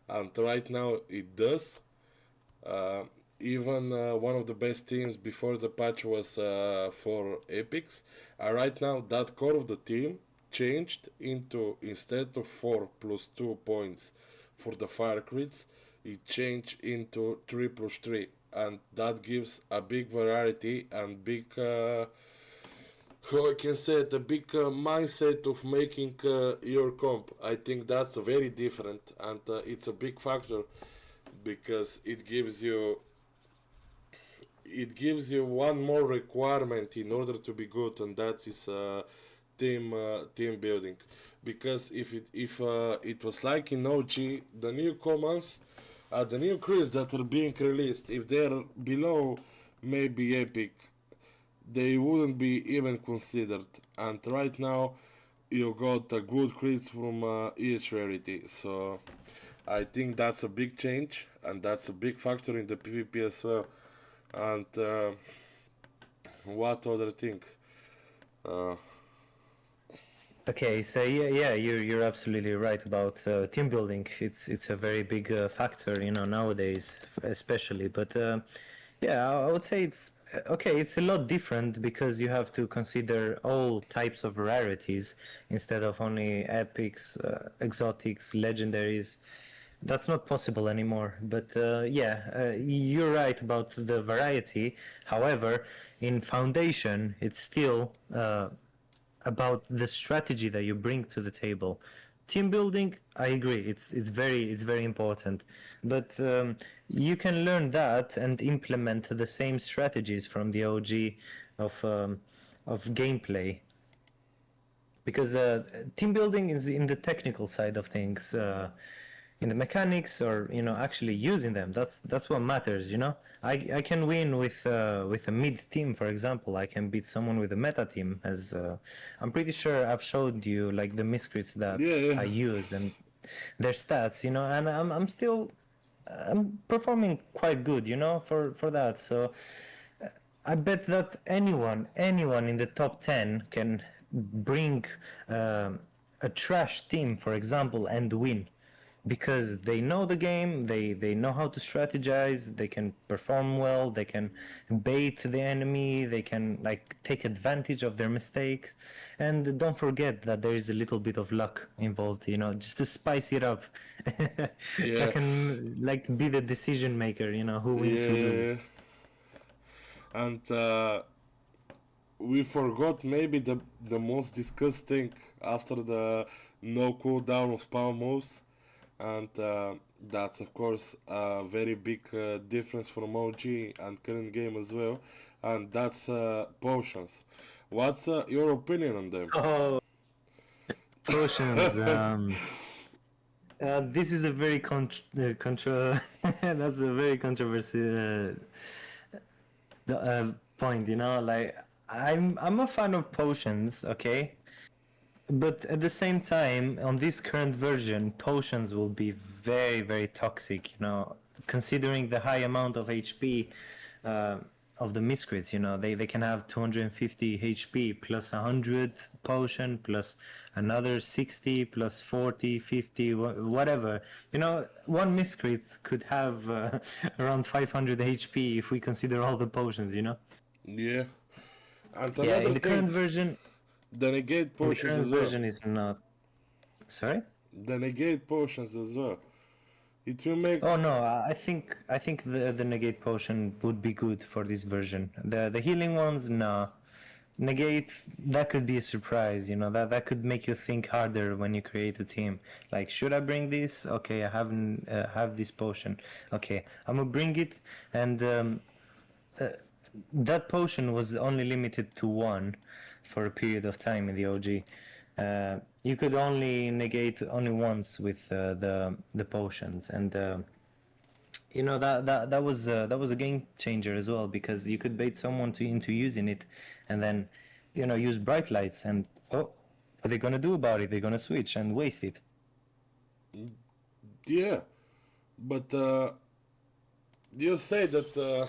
and right now it does. uh, Even one of the best teams before the patch was for epics. Right now that core of the team changed into, instead of 4 plus 2 points for the fire crits, it changed into 3 plus 3, and that gives a big variety and big how I can say it, a big mindset of making your comp. I think that's very different, and it's a big factor because it gives you one more requirement in order to be good, and that is team building. Because if it was like in OG, the newcomers, the new crews that are being released, if they're below maybe epic, they wouldn't be even considered. And right now, you got good crits from each rarity. So I think that's a big change, and that's a big factor in the PvP as well. And what other thing? Uh, Okay, so yeah, you're absolutely right about team building. It's a very big factor, nowadays, especially. But yeah, I would say it's okay. It's a lot different because you have to consider all types of rarities instead of only epics, exotics, legendaries. That's not possible anymore. But yeah, you're right about the variety. However, in Foundation, it's still about the strategy that you bring to the table. Team building, I agree, it's very important, but you can learn that and implement the same strategies from the OG of gameplay, because team building is in the technical side of things, in the mechanics, or actually using them. That's what matters. I can win with a mid team, for example. I can beat someone with a meta team, as I'm pretty sure I've showed you like the miscrits that Yeah, yeah. I use and their stats, and I'm performing quite good, for that. So I bet that anyone in the top 10 can bring a trash team, for example, and win, because they know the game, they know how to strategize, they can perform well, they can bait the enemy, they can like take advantage of their mistakes, and don't forget that there is a little bit of luck involved, just to spice it up. That Yeah, can like be the decision maker, who wins, who loses. yeah. And we forgot maybe the most disgusting after the no cooldown of spam moves, and that's of course a very big difference from OG and current game as well, and that's potions. What's your opinion on them? Oh, potions. This is a very that's a very controversial point. Like I'm a fan of potions, okay, but at the same time, on this current version, potions will be very, very toxic. Considering the high amount of HP uh, of the miscrits. They can have 250 HP plus 100 potion plus another 60 plus 40, 50, whatever. One miscrit could have around 500 HP if we consider all the potions. Yeah, and Yeah, another in the thing, current version, the negate in the potions current as well. version is not. Sorry. The negate potions as well. It will make. Oh no, I think the negate potion would be good for this version. The healing ones, no. Negate, that could be a surprise. That could make you think harder when you create a team. Like, should I bring this? Okay, I haven't have this potion. Okay, I'm gonna bring it, and that potion was only limited to one for a period of time in the OG. You could only negate only once with the potions, and that was a game changer as well, because you could bait someone into using it, and then use bright lights, and what are they gonna do about it? They're gonna switch and waste it. Yeah, but you say that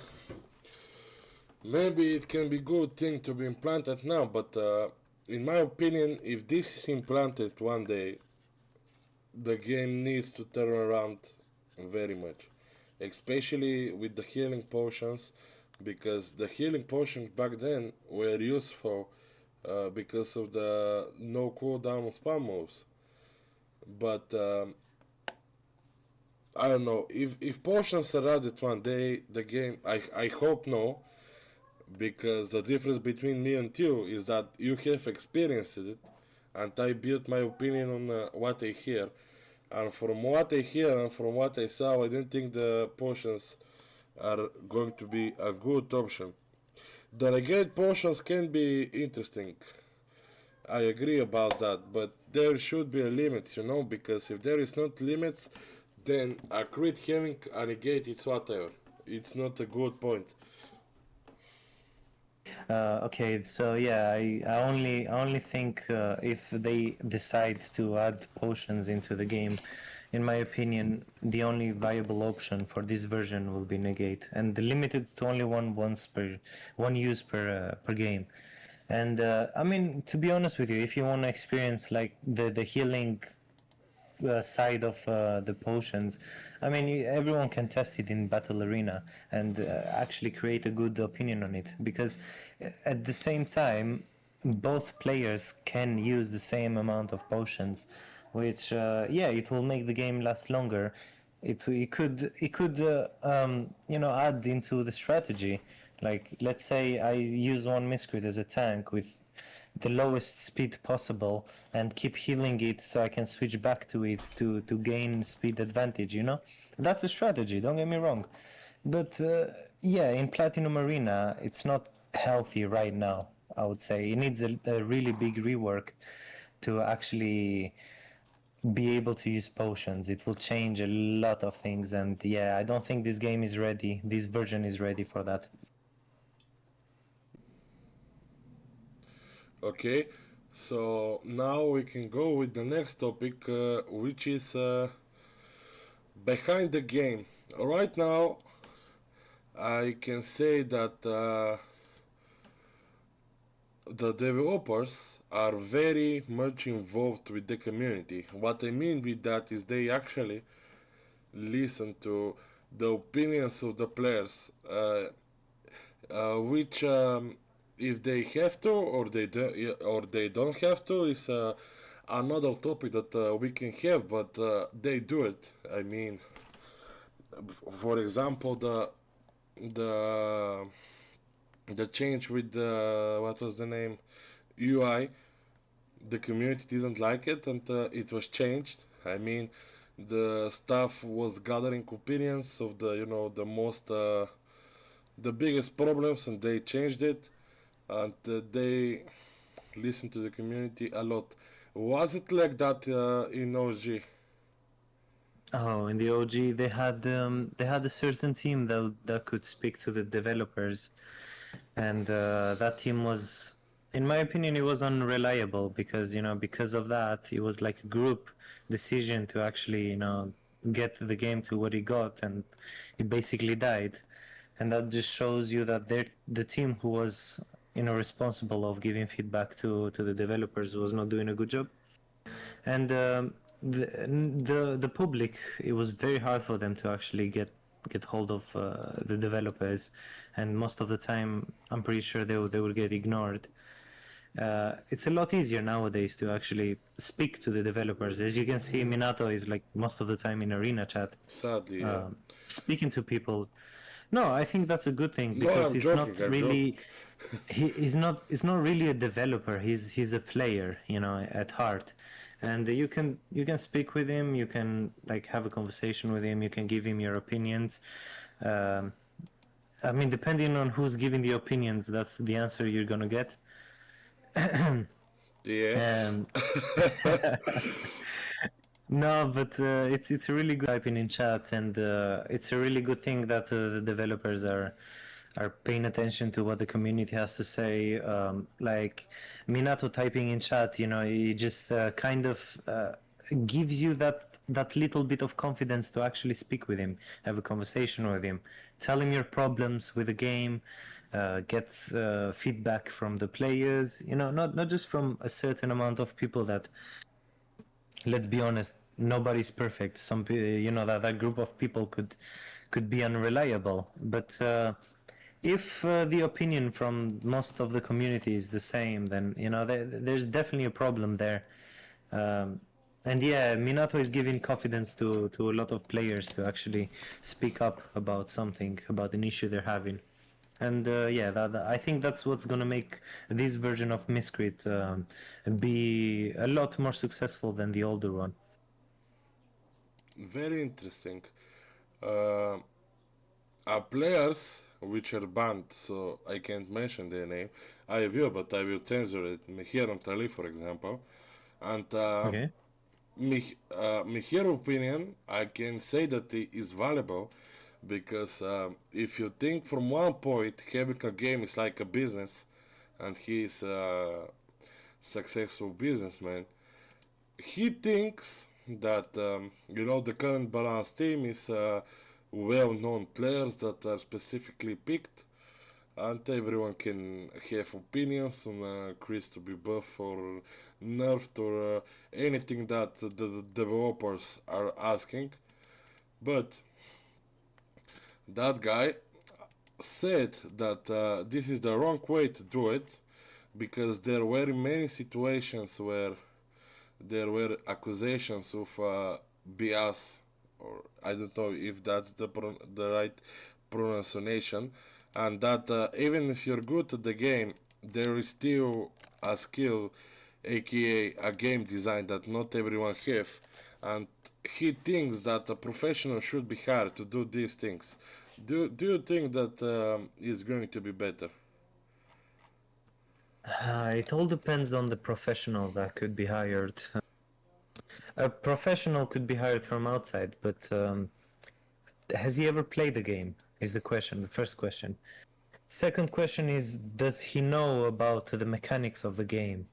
maybe it can be good thing to be implanted now, but in my opinion, if this is implanted one day, the game needs to turn around very much, especially with the healing potions, because the healing potions back then were useful because of the no cooldown spam moves. But I don't know if potions are added one day. The game, I hope no, because the difference between me and you is that you have experienced it, and I built my opinion on what I hear. And from what I hear and from what I saw, I don't think the potions are going to be a good option. The negate potions can be interesting. I agree about that, but there should be a limits, because if there is not limits, then a crit having a negate, it's whatever. It's not a good point. Okay, so yeah, I only think if they decide to add potions into the game, in my opinion, the only viable option for this version will be negate, and limited to only one use per game. And I mean, to be honest with you, if you want to experience like the healing side of the potions, I mean, everyone can test it in battle arena and actually create a good opinion on it, because at the same time both players can use the same amount of potions, which yeah, it will make the game last longer. It could add into the strategy. Like, let's say I use one miscrit as a tank with the lowest speed possible and keep healing it so I can switch back to it to gain speed advantage, That's a strategy, don't get me wrong. But yeah, in Platinum Arena, it's not healthy right now, I would say. It needs a really big rework to actually be able to use potions. It will change a lot of things, and yeah, I don't think this game is ready. This version is ready for that. Okay, so now we can go with the next topic, which is behind the game. Right now, I can say that the developers are very much involved with the community. What I mean with that is they actually listen to the opinions of the players, which if they have to or they don't have to is another topic that we can have, but they do it. I mean, for example, the the change with the what was the name UI, the community didn't like it, and it was changed. I mean, the staff was gathering opinions of the the most the biggest problems, and they changed it, and they listened to the community a lot. Was it like that in OG? Oh, in the OG, they had a certain team that could speak to the developers, and that team was, in my opinion, it was unreliable, because because of that, it was like a group decision to actually get the game to what it got, and it basically died. And that just shows you that the team who was responsible of giving feedback to the developers was not doing a good job. And the public, it was very hard for them to actually get hold of the developers, and most of the time I'm pretty sure they will get ignored. It's a lot easier nowadays to actually speak to the developers. As you can see, Minato is like most of the time in arena chat, Sadly, yeah. speaking to people. No, I think that's a good thing, No, because I'm it's joking. not I'm joking. really he's not really a developer. He's a player, at heart. And you can speak with him, you can like have a conversation with him, you can give him your opinions. um, I mean, depending on who's giving the opinions, that's the answer you're gonna get. Yeah. um, No, but it's a really good typing in chat, and it's a really good thing that the developers are paying attention to what the community has to say. Like Minato typing in chat, it just kind of gives you that little bit of confidence to actually speak with him, have a conversation with him, tell him your problems with the game, get feedback from the players. Not just from a certain amount of people that, let's be honest, nobody's perfect. That group of people could be unreliable, but if the opinion from most of the community is the same, then there's definitely a problem there. um, and yeah, Minato is giving confidence to a lot of players to actually speak up about something, about an issue they're having. And yeah, I think that's what's gonna make this version of Miscrit be a lot more successful than the older one. Very interesting. Uh, Are players which are banned, so I can't mention their name. I will, but I will censor it. Mihir and Tali, for example. And Okay. Mihir opinion, I can say that it is valuable because if you think from one point, having a game is like a business, and he is a successful businessman, he thinks that the current balance team is well-known players that are specifically picked and everyone can have opinions on Chris to be buff or nerfed or anything that the developers are asking. But that guy said that this is the wrong way to do it because there were many situations where there were accusations of BS, or I don't know if that's the right pronunciation, and that even if you're good at the game, there is still a skill, aka a game design that not everyone have, and he thinks that a professional should be hired to do these things. Do you think that is going to be better? It all depends on the professional that could be hired. A professional could be hired from outside, but has he ever played the game? Is the question, the first question. Second question is, does he know about the mechanics of the game?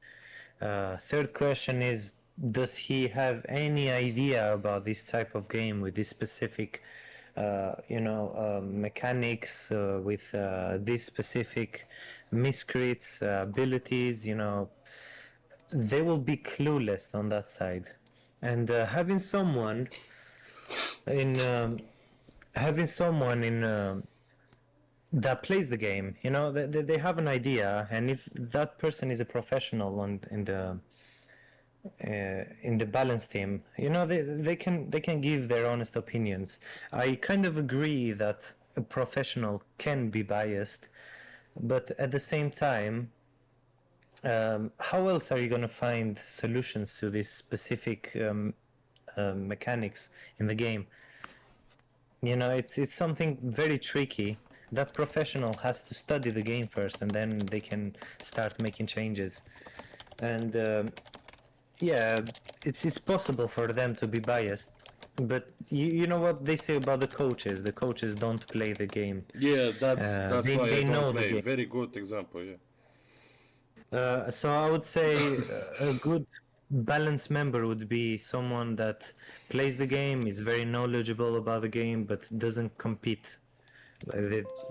Third question is, does he have any idea about this type of game with this specific, mechanics, with these specific miscrits, abilities? They will be clueless on that side, and in having someone in that plays the game, they have an idea, and if that person is a professional in the balance team, they can give their honest opinions. I kind of agree that a professional can be biased, but at the same time, how else are you going to find solutions to these specific mechanics in the game? It's something very tricky. That professional has to study the game first, and then they can start making changes. And yeah, it's possible for them to be biased, but you know what they say about the coaches? The coaches don't play the game. Yeah, that's They why I they don't know the play. game. Very good example. Yeah. So I would say a good balanced member would be someone that plays the game, is very knowledgeable about the game, but doesn't compete.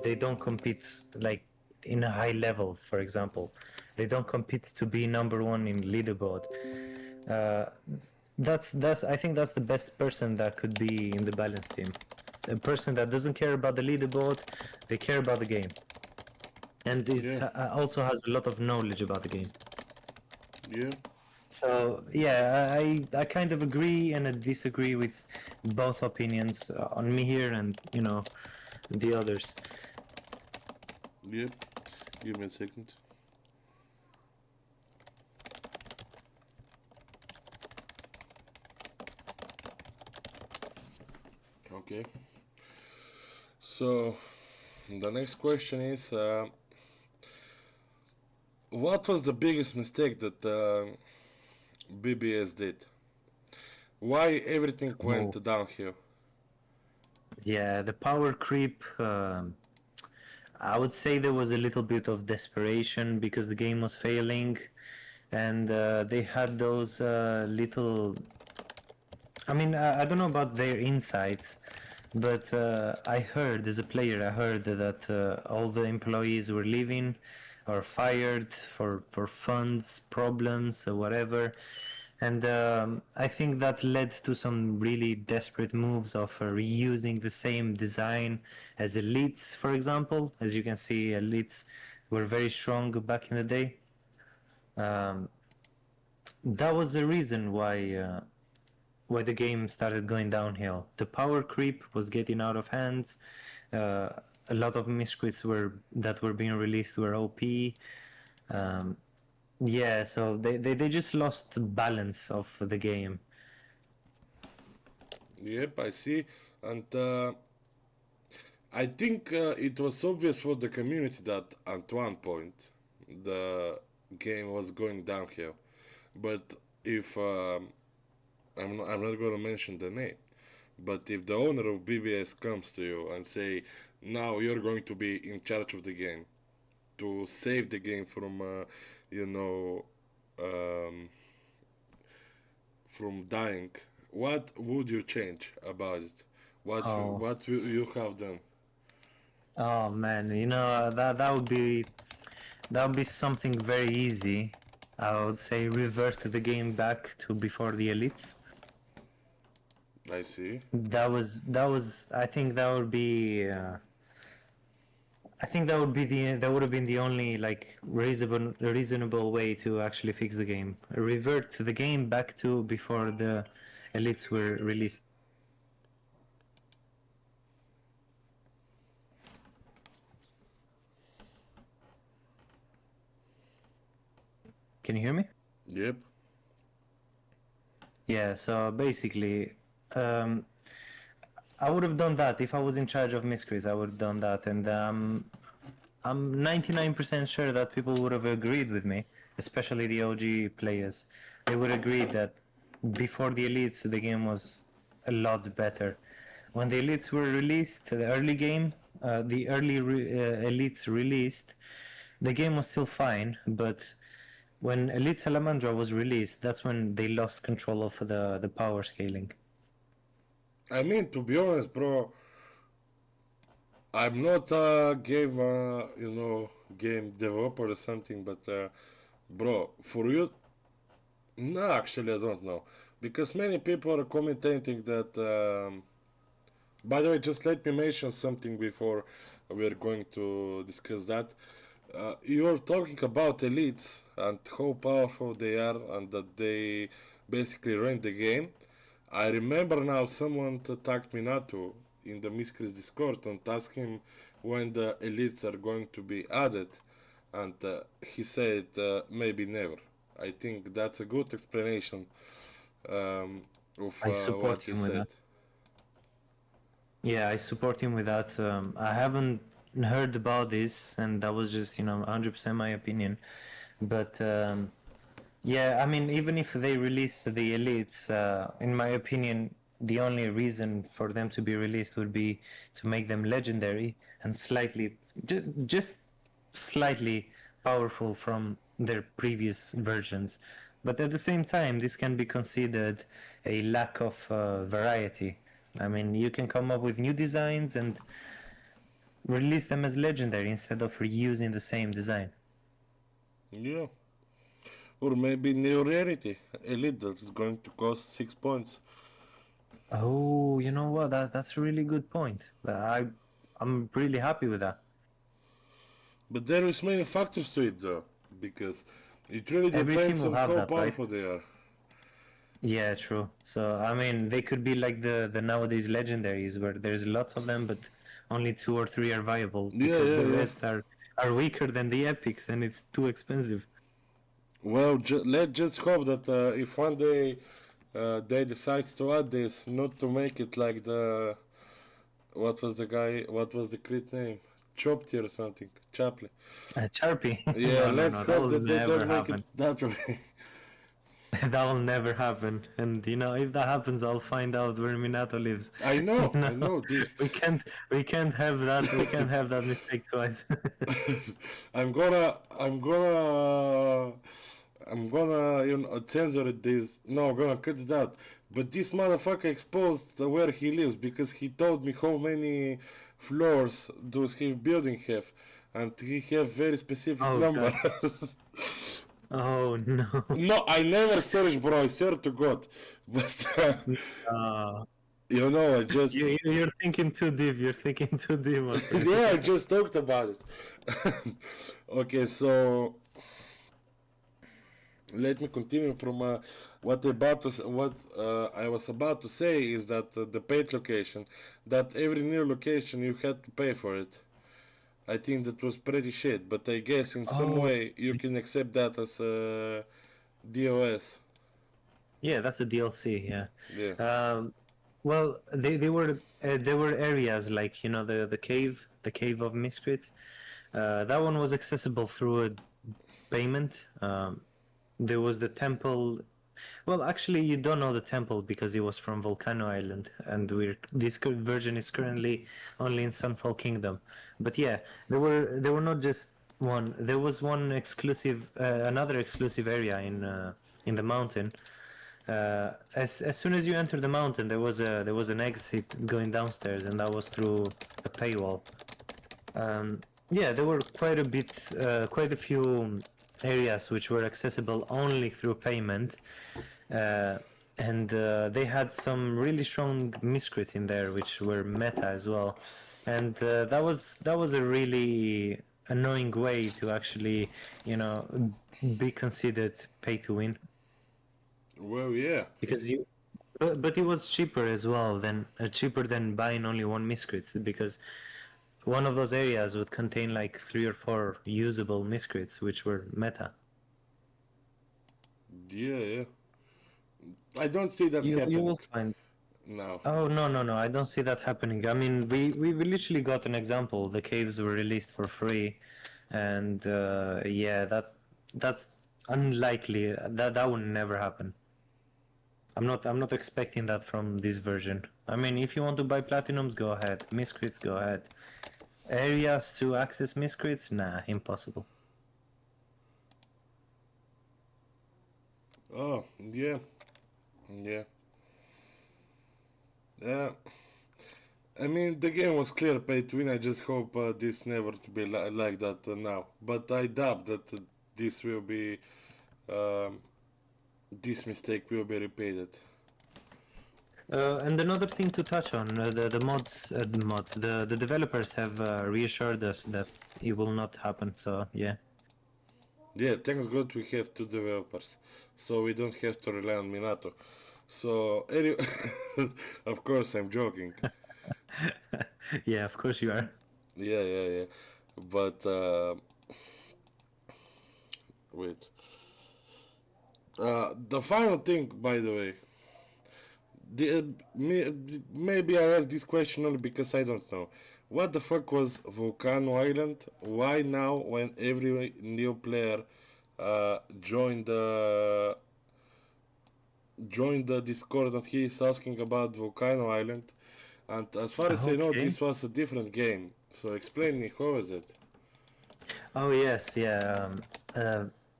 They don't compete like in a high level, for example. They don't compete to be number one in leaderboard. Uh, that's I think that's the best person that could be in the balance team. A person that doesn't care about the leaderboard, they care about the game, and Yeah. also has a lot of knowledge about the game. Yeah. So yeah, I kind of agree and I disagree with both opinions on me here and the others. Yep. Give me a second. Okay. So the next question is, what was the biggest mistake that BBS did? Why everything Oh, went downhill? yeah, the power creep. I would say there was a little bit of desperation because the game was failing, and they had those little. I mean, I don't know about their insights, but I heard, as a player, I heard that all the employees were leaving or fired for funds problems or whatever. And I think that led to some really desperate moves of reusing the same design as elites, for example. As you can see, elites were very strong back in the day. Um, that was the reason why the game started going downhill. The power creep was getting out of hands. Uh, a lot of miscrits that were being released were OP. Um, yeah, so they just lost the balance of the game. Yep, I see. And I think it was obvious for the community that at one point the game was going downhill. But if I'm not going to mention the name, but if the owner of BBS comes to you and say, now you're going to be in charge of the game to save the game from, you know, um, from dying, what would you change about it? Oh, What will you have done? Oh man, that would be something very easy. I would say revert the game back to before the elites. I see. That was. I think that would be. I think that would have been the only like reasonable way to actually fix the game. Revert the game back to before the elites were released. Can you hear me? Yep. Yeah. So basically, um, I would have done that if I was in charge of Miscrits. I would have done that, and I'm 99% sure that people would have agreed with me, especially the OG players. They would agree that before the elites, the game was a lot better. When the elites were released, the early game, the early elites released, the game was still fine, but when Elite Salamandra was released, that's when they lost control of the power scaling. I mean, to be honest, bro, I'm not a game, game developer or something, but, bro, for you, no, actually, I don't know. Because many people are commenting that, by the way, just let me mention something before we're going to discuss that. You're talking about elites and how powerful they are and that they basically run the game. I remember now someone attacked Minato in the Miscrits Discord and asked him when the elites are going to be added, and he said maybe never. I think that's a good explanation of I support what you him with said. that. Yeah, I support him with that. I haven't heard about this, and that was just 100% my opinion. But yeah, I mean, even if they release the elites, in my opinion, the only reason for them to be released would be to make them legendary and just slightly powerful from their previous versions. But at the same time, this can be considered a lack of variety. I mean, you can come up with new designs and release them as legendary instead of reusing the same design. Yeah. Or maybe new reality. Elite that is going to cost 6 points. Oh, you know what? That's a really good point. I'm really happy with that. But there is many factors to it though, because it really Every team depends will on have how that, right? powerful they are. Yeah, true. So I mean, they could be like the nowadays legendaries, where there's lots of them, but only two or three are viable Yeah, because yeah, the yeah. rest are weaker than the epics, and it's too expensive. Well, let's just hope that if one day they decide to add this, not to make it like the what was the crit name? Chopty or something. Chaplin. Charpy? Yeah, No, no, let's no. That hope will that they never don't make it happen. that way. That will never happen. And if that happens, I'll find out where Minato lives. I know. This We can't have that mistake twice. I'm gonna, censor this. No, I'm gonna cut it out. But this motherfucker exposed where he lives because he told me how many floors does his building have, and he have very specific Oh number. god. Oh no. No, I never search, bro. I swear to God. But Uh, I just you're thinking too deep. You're thinking too deep, my friend. yeah, I just talked about it. Okay, so let me continue from what I was about to say is that the paid location, that every new location you had to pay for it. I think that was pretty shit, but I guess in some Oh, way you can accept that as a DOS. yeah, that's a DLC. Yeah. Yeah. Well, there were areas like the cave of Miscrits. That one was accessible through a payment. There was the temple. Well, actually, you don't know the temple because it was from Volcano Island, and this version is currently only in Sunfall Kingdom. But yeah, there were not just one. There was another exclusive area in the mountain. As soon as you enter the mountain, there was an exit going downstairs, and that was through a paywall. Yeah, there were quite a few areas which were accessible only through payment, uh, and they had some really strong miscrits in there, which were meta as well, and that was a really annoying way to actually, be considered pay to win Well, yeah. because but it was cheaper as well than buying only one miscrits because one of those areas would contain like 3 or 4 usable miscrits, which were meta. Yeah, yeah. I don't see that You happening will find. now. Oh no no no! I don't see that happening. I mean, we literally got an example. The caves were released for free, and yeah, that's unlikely. That would never happen. I'm not expecting that from this version. I mean, if you want to buy platinums, go ahead. Miscrits, go ahead. Areas to access miscrits, nah, impossible. Oh, yeah, yeah. Yeah. I mean, the game was clear pay to win. I just hope this never to be like that now. But I doubt that this will be, um, this mistake will be repeated. And another thing to touch on, the developers have reassured us that it will not happen. So yeah. Yeah, thanks God we have two developers, so we don't have to rely on Minato. So anyway, of course I'm joking. Yeah, of course you are. Yeah, yeah, yeah. But wait. The final thing, by the way, the, maybe I asked this question only because I don't know. What the fuck was Volcano Island? Why now, when every new player joined the Discord and he is asking about Volcano Island? And as far as I know, Okay. this was a different game. So explain me, how was it? Oh yes, yeah.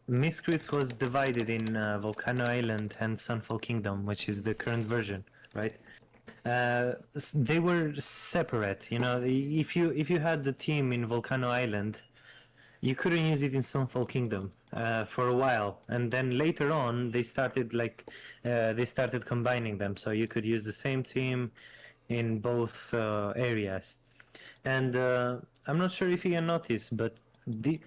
Miscris was divided in Volcano Island and Sunfall Kingdom, which is the current version, right? They were separate. If you had the team in Volcano Island, you couldn't use it in Sunfall Kingdom for a while, and then later on they started combining them, so you could use the same team in both areas. And I'm not sure if you can notice, but do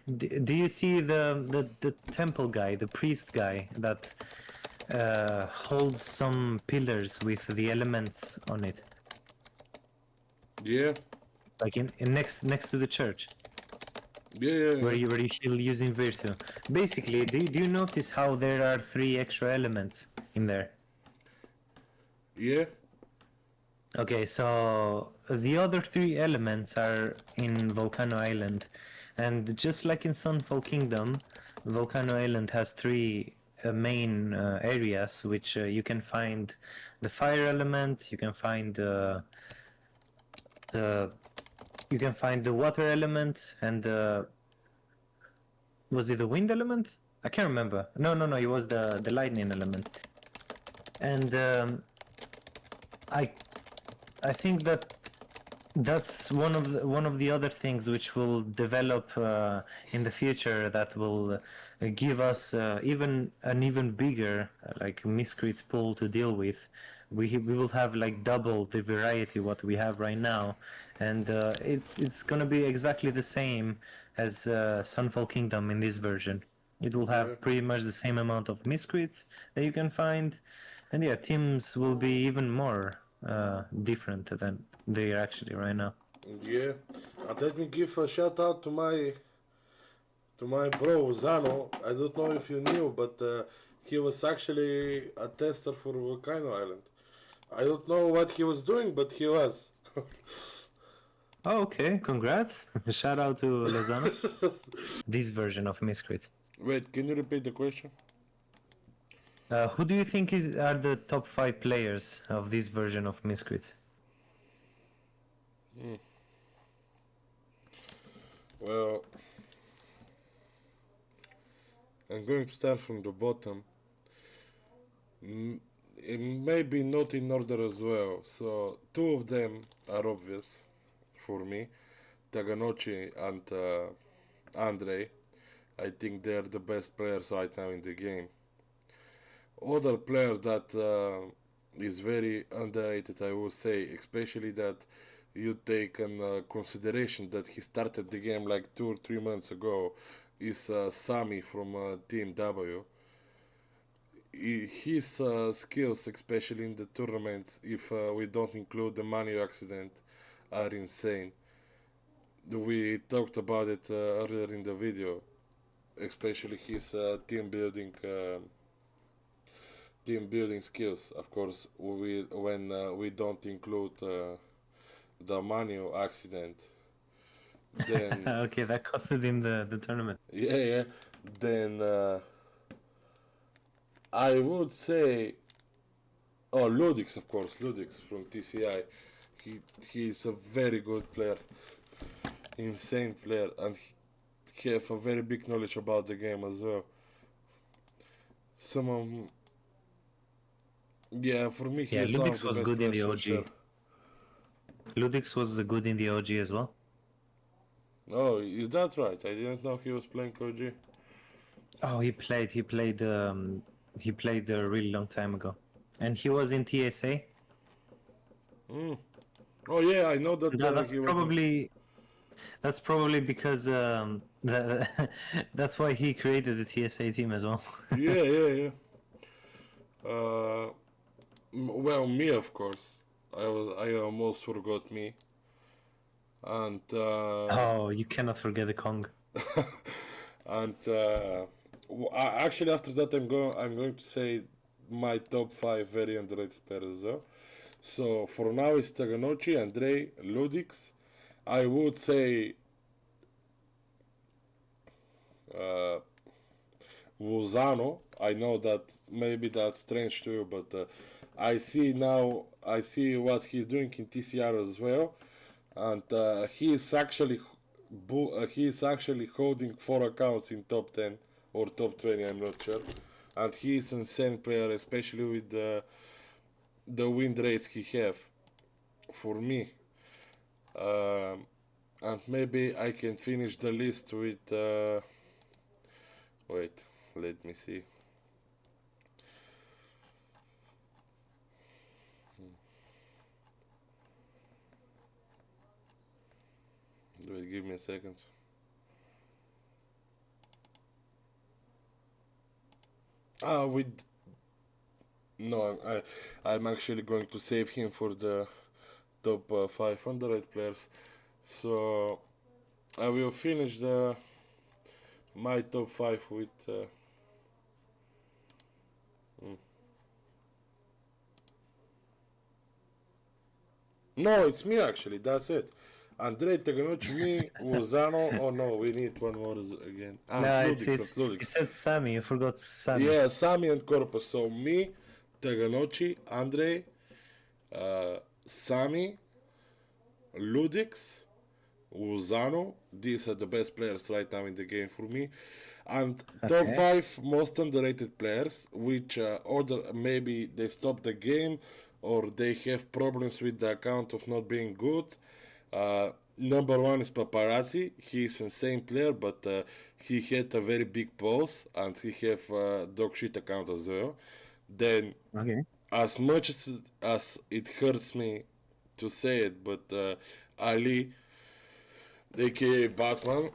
you see the temple guy, the priest guy that holds some pillars with the elements on it, Yeah, like in next to the church? yeah, yeah, Where yeah. you heal using Virtue. Basically, do you notice how there are 3 extra elements in there? Yeah, Okay, so the other 3 elements are in Volcano Island, and just like in Sunfall Kingdom, Volcano Island has 3 main areas which you can find the fire element, the you can find the water element, and was it the wind element? I can't remember. No, no, no. It was the lightning element. And I I think that's one of the other things which will develop in the future that will give us even bigger like miscrit pool to deal with. We will have like double the variety what we have right now, and it's gonna be exactly the same as Sunfall Kingdom in this version. It will yeah, have pretty much the same amount of miscrits that you can find, and yeah, teams will be even more different than they are actually right now. yeah. And let me give a shout out to my bro Zano. I don't know if you knew, but he was actually a tester for Volcano Island. I don't know what he was doing, but he was. Oh, okay, congrats! Shout out to Lozano. This version of Miscrits. Wait, can you repeat the question? Who do you think are the top 5 players of this version of Miscrits? Well, I'm going to start from the bottom. Maybe not in order as well. So two of them are obvious for me. Taganouchi and Andre. I think they're the best players right now in the game. Other players that is very underrated, I would say, especially that you take in consideration that he started the game like 2 or 3 months ago, is Sami from Team W. His skills, especially in the tournaments, if we don't include the Manu accident, are insane. We talked about it earlier in the video, especially his team building skills. Of course, when we don't include the Manu accident, then Okay, that costed him the tournament. yeah, then I would say, oh, Ludix, of course, Ludix from TCI. He's a very good player, insane player, and he have a very big knowledge about the game as well. Some of, yeah, for me, he Yeah, is one of Ludix the was best good in players the for sure. OG. Ludix was good in the OG as well. Oh, is that right? I didn't know he was playing OG. Oh, he played a really long time ago, and he was in TSA. Mm. Oh yeah, I know that That's he was in. probably because that's why he created the TSA team as well. Yeah, yeah, yeah. Uh, well, me of course. I almost forgot me, and Oh, you cannot forget the Kong. and actually after that I'm going to say my top five very underrated players as well. So for now it's Taganouchi, Andrei, Ludix. I would say uh, Lozano. I know that maybe that's strange to you, but I see what he's doing in TCR as well, and he is actually holding 4 accounts in top 10 or top 20. I'm not sure, and he is an insane player, especially with the win rates he have. For me, um, and maybe I can finish the list with. Wait, let me see. Wait, give me a second. With no, I'm actually going to save him for the top 500 players. So I will finish the my top five with. Mm. No, it's me actually. That's it. Andrei Taganouchi, me, Lozano. Oh no, we need one more again. And No, Ludix, and you Ludix. said Sammy. You forgot Sammy. Yeah, Sami and Corpus. So me, Taganouchi, Andrei, Sami, Ludix, Lozano. These are the best players right now in the game for me. And top Okay. five most underrated players, which order maybe they stop the game or they have problems with the account of not being good. Number one is Paparazzi. He is an insane player, but he had a very big pulse and he have a dog shit account as well. Then, Okay. as much as it hurts me to say it, but Ali, aka Batman,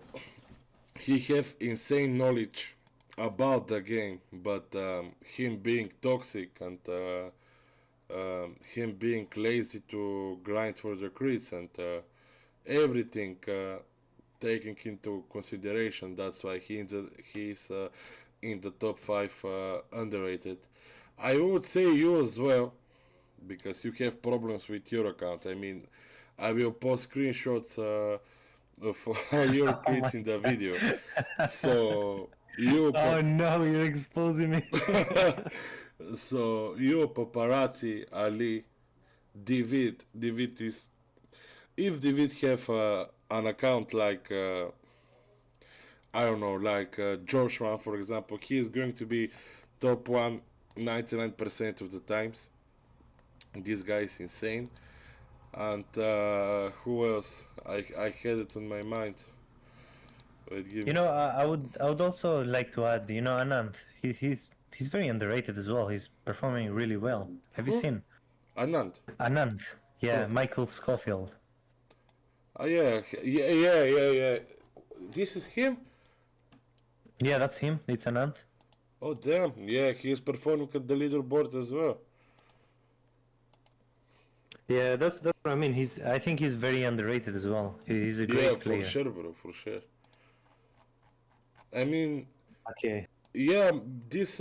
he have insane knowledge about the game, but him being toxic and him being lazy to grind for the crits and everything taking into consideration, that's why he's in the top five underrated. I would say you as well, because you have problems with your account. I mean, I will post screenshots of your Oh my crits in the video. god. So you Oh no, you're exposing me. so you Paparazzi, Ali, David is, if David have an account like I don't know, like Joshua for example, he is going to be top one 99% of the times. This guy is insane. And who else? I had it on my mind. Wait, give You me. know, I would also like to add, you know, Anand. He's very underrated as well. He's performing really well. Have you Who? seen Anand. Anand? Yeah, Who? Michael Scofield. Oh yeah, yeah. This is him. Yeah, that's him. It's Anand. Oh damn! Yeah, he is performing at the leaderboard as well. Yeah, that's what I mean. I think he's very underrated as well. He's a Yeah, great for player. sure, bro, for sure. I mean, Okay. yeah, this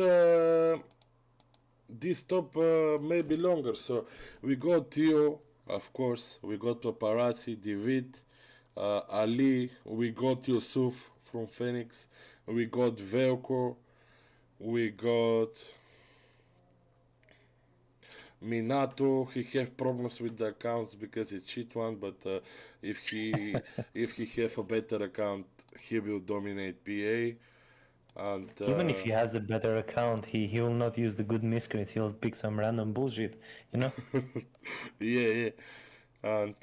this top may be longer. So we got Theo, of course. We got Paparazzi, David, Ali. We got Yusuf from Phoenix. We got Velko. We got Minato. He have problems with the accounts because it's cheat one. But if he if he have a better account, he will dominate PA. And Even if he has a better account, he will not use the good miscreants. He'll pick some random bullshit, you know? yeah, yeah. And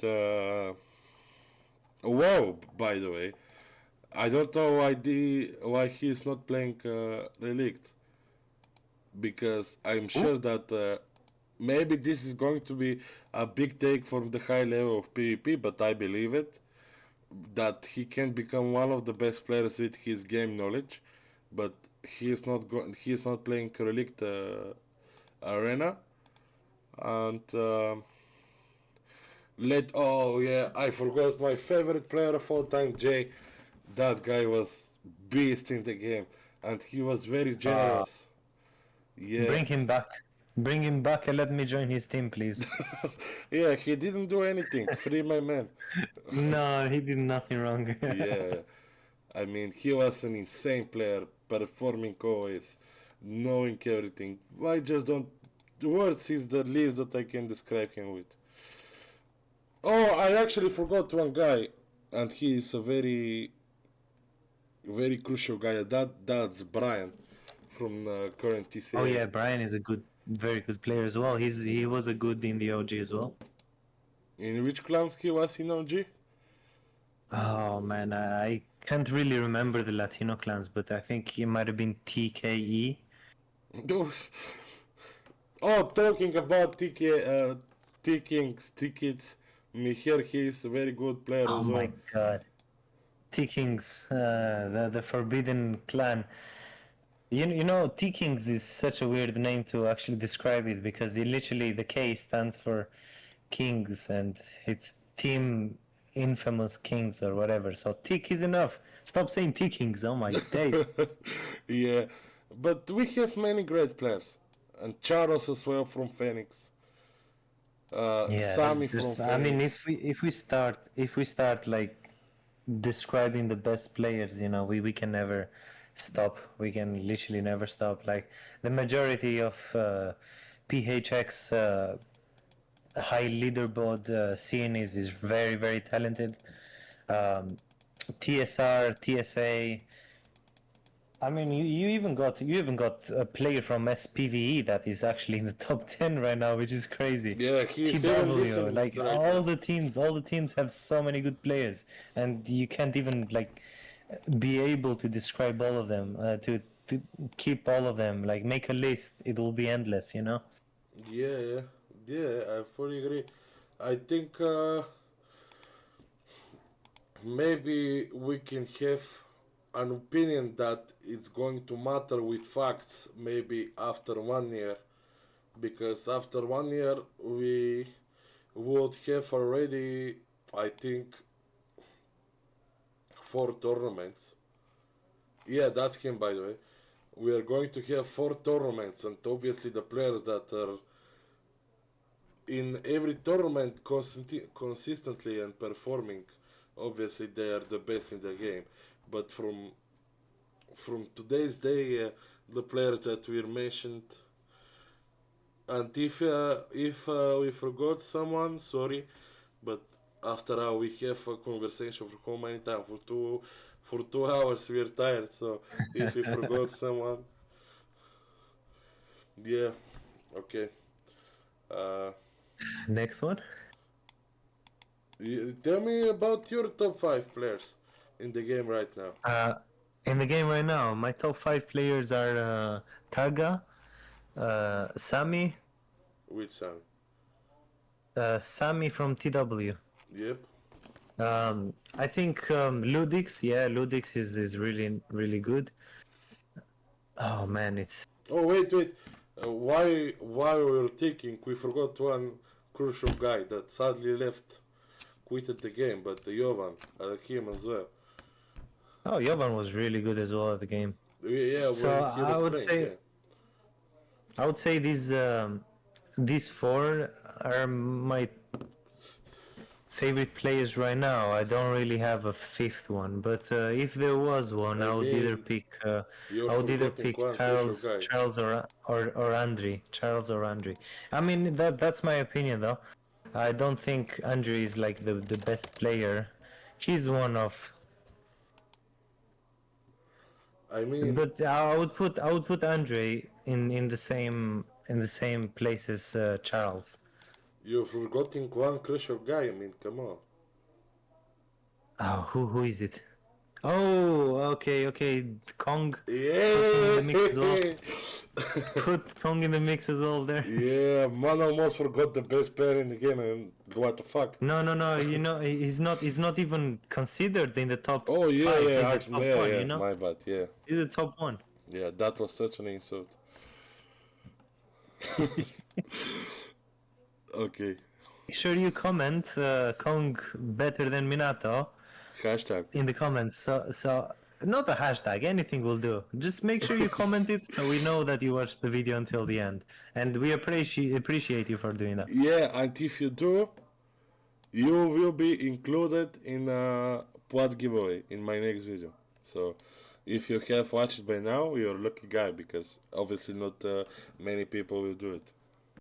wow, by the way, I don't know why he is not playing Relict, because I'm sure that maybe this is going to be a big take from the high level of PvP, but I believe it that he can become one of the best players with his game knowledge, but he is not playing Relict Arena. And oh yeah, I forgot my favorite player of all time, Jay. That guy was beast in the game, and he was very Uh, generous. Yeah, Bring him back. Bring him back and let me join his team, please. yeah, he didn't do anything. Free my man. No, he did nothing wrong. Yeah, I mean, he was an insane player, performing always, knowing everything. I just don't. Words is the least that I can describe him with. Oh, I actually forgot one guy, and he is a very crucial guy. That's Brian from current Oh TCA. yeah, Brian is a very good player as well. He was a good in the OG as well. In which clans he was in OG? Oh man, I can't really remember the Latino clans, but I think he might have been TKE. Oh, talking about T Kings, T Kids, me here he is a very good player Oh as well. my god. T Kings, the Forbidden Clan. You know, T Kings is such a weird name to actually describe it because the K stands for Kings and it's Team Infamous Kings or whatever. So T is enough. Stop saying T Kings. Oh my days. Yeah, but we have many great players, and Charles as well from Phoenix, Yeah, Sammy from there's I mean Phoenix. if we start like describing the best players, you know, we can never stop. We can literally never stop. Like the majority of PHX high leaderboard scene is very talented. Um, TSR, TSA. I mean, you even got a player from SPVE that is actually in the top 10 right now, which is crazy. Yeah, he's even TW, listening like right now. all the teams have so many good players, and you can't even like be able to describe all of them. To keep all of them, like make a list, it will be endless, you know. Yeah, I fully agree. I think maybe we can have an opinion that it's going to matter with facts maybe after 1 year, because after 1 year we would have already, I think, 4 tournaments. Yeah, that's him, by the way. We are going to have 4 tournaments, and obviously the players that are in every tournament consistently and performing, obviously they are the best in the game. But from today's day, the players that we mentioned, and if we forgot someone, sorry, but after we have a conversation for how many time, for 2 hours, we are tired. So if we forgot someone, yeah, okay. Uh, Next one. Tell me about your top 5 players in the game right now. In the game right now, my top 5 players are Taga, Sami, Which Sam? Sami from TW. Yep. I think Ludix, yeah, Ludix is really good. Oh man, it's Oh wait. Why we were taking? We forgot one crucial guy that sadly left, quitted the game. But the Jovan, I like him as well. Jovan was really good as well at the game. Yeah, So when he was playing. Yeah. I would say these four are my favorite players right now. I don't really have a fifth one, but if there was one, I I would either mean, pick you're I would either forgetting pick one crucial guy. Charles or Andre, Charles or Andre. I mean that's my opinion though. I don't think Andre is like the best player. He's one of, I mean, but I would put Andre in the same place as Charles. you're forgetting one crucial guy. I mean, come on. Oh, who is it? Oh, okay. Kong. Put him in the mix as well. Yeah. Put Kong in the mix as well there. Yeah, man almost forgot the best player in the game, and what the fuck? No. You know, he's not even considered in the top Oh yeah, five. yeah, He's the actually, top one. yeah, You know, my bad, yeah, he's the top one. yeah, that was such an insult. Okay, Make sure you comment Kong better than Minato hashtag. in the comments. So not a hashtag. Anything will do. Just make sure you comment it so we know that you watched the video until the end, and we appreciate you for doing that. Yeah, and if you do, you will be included in a pod giveaway in my next video. So, if you have watched it by now, you're a lucky guy because obviously not many people will do it.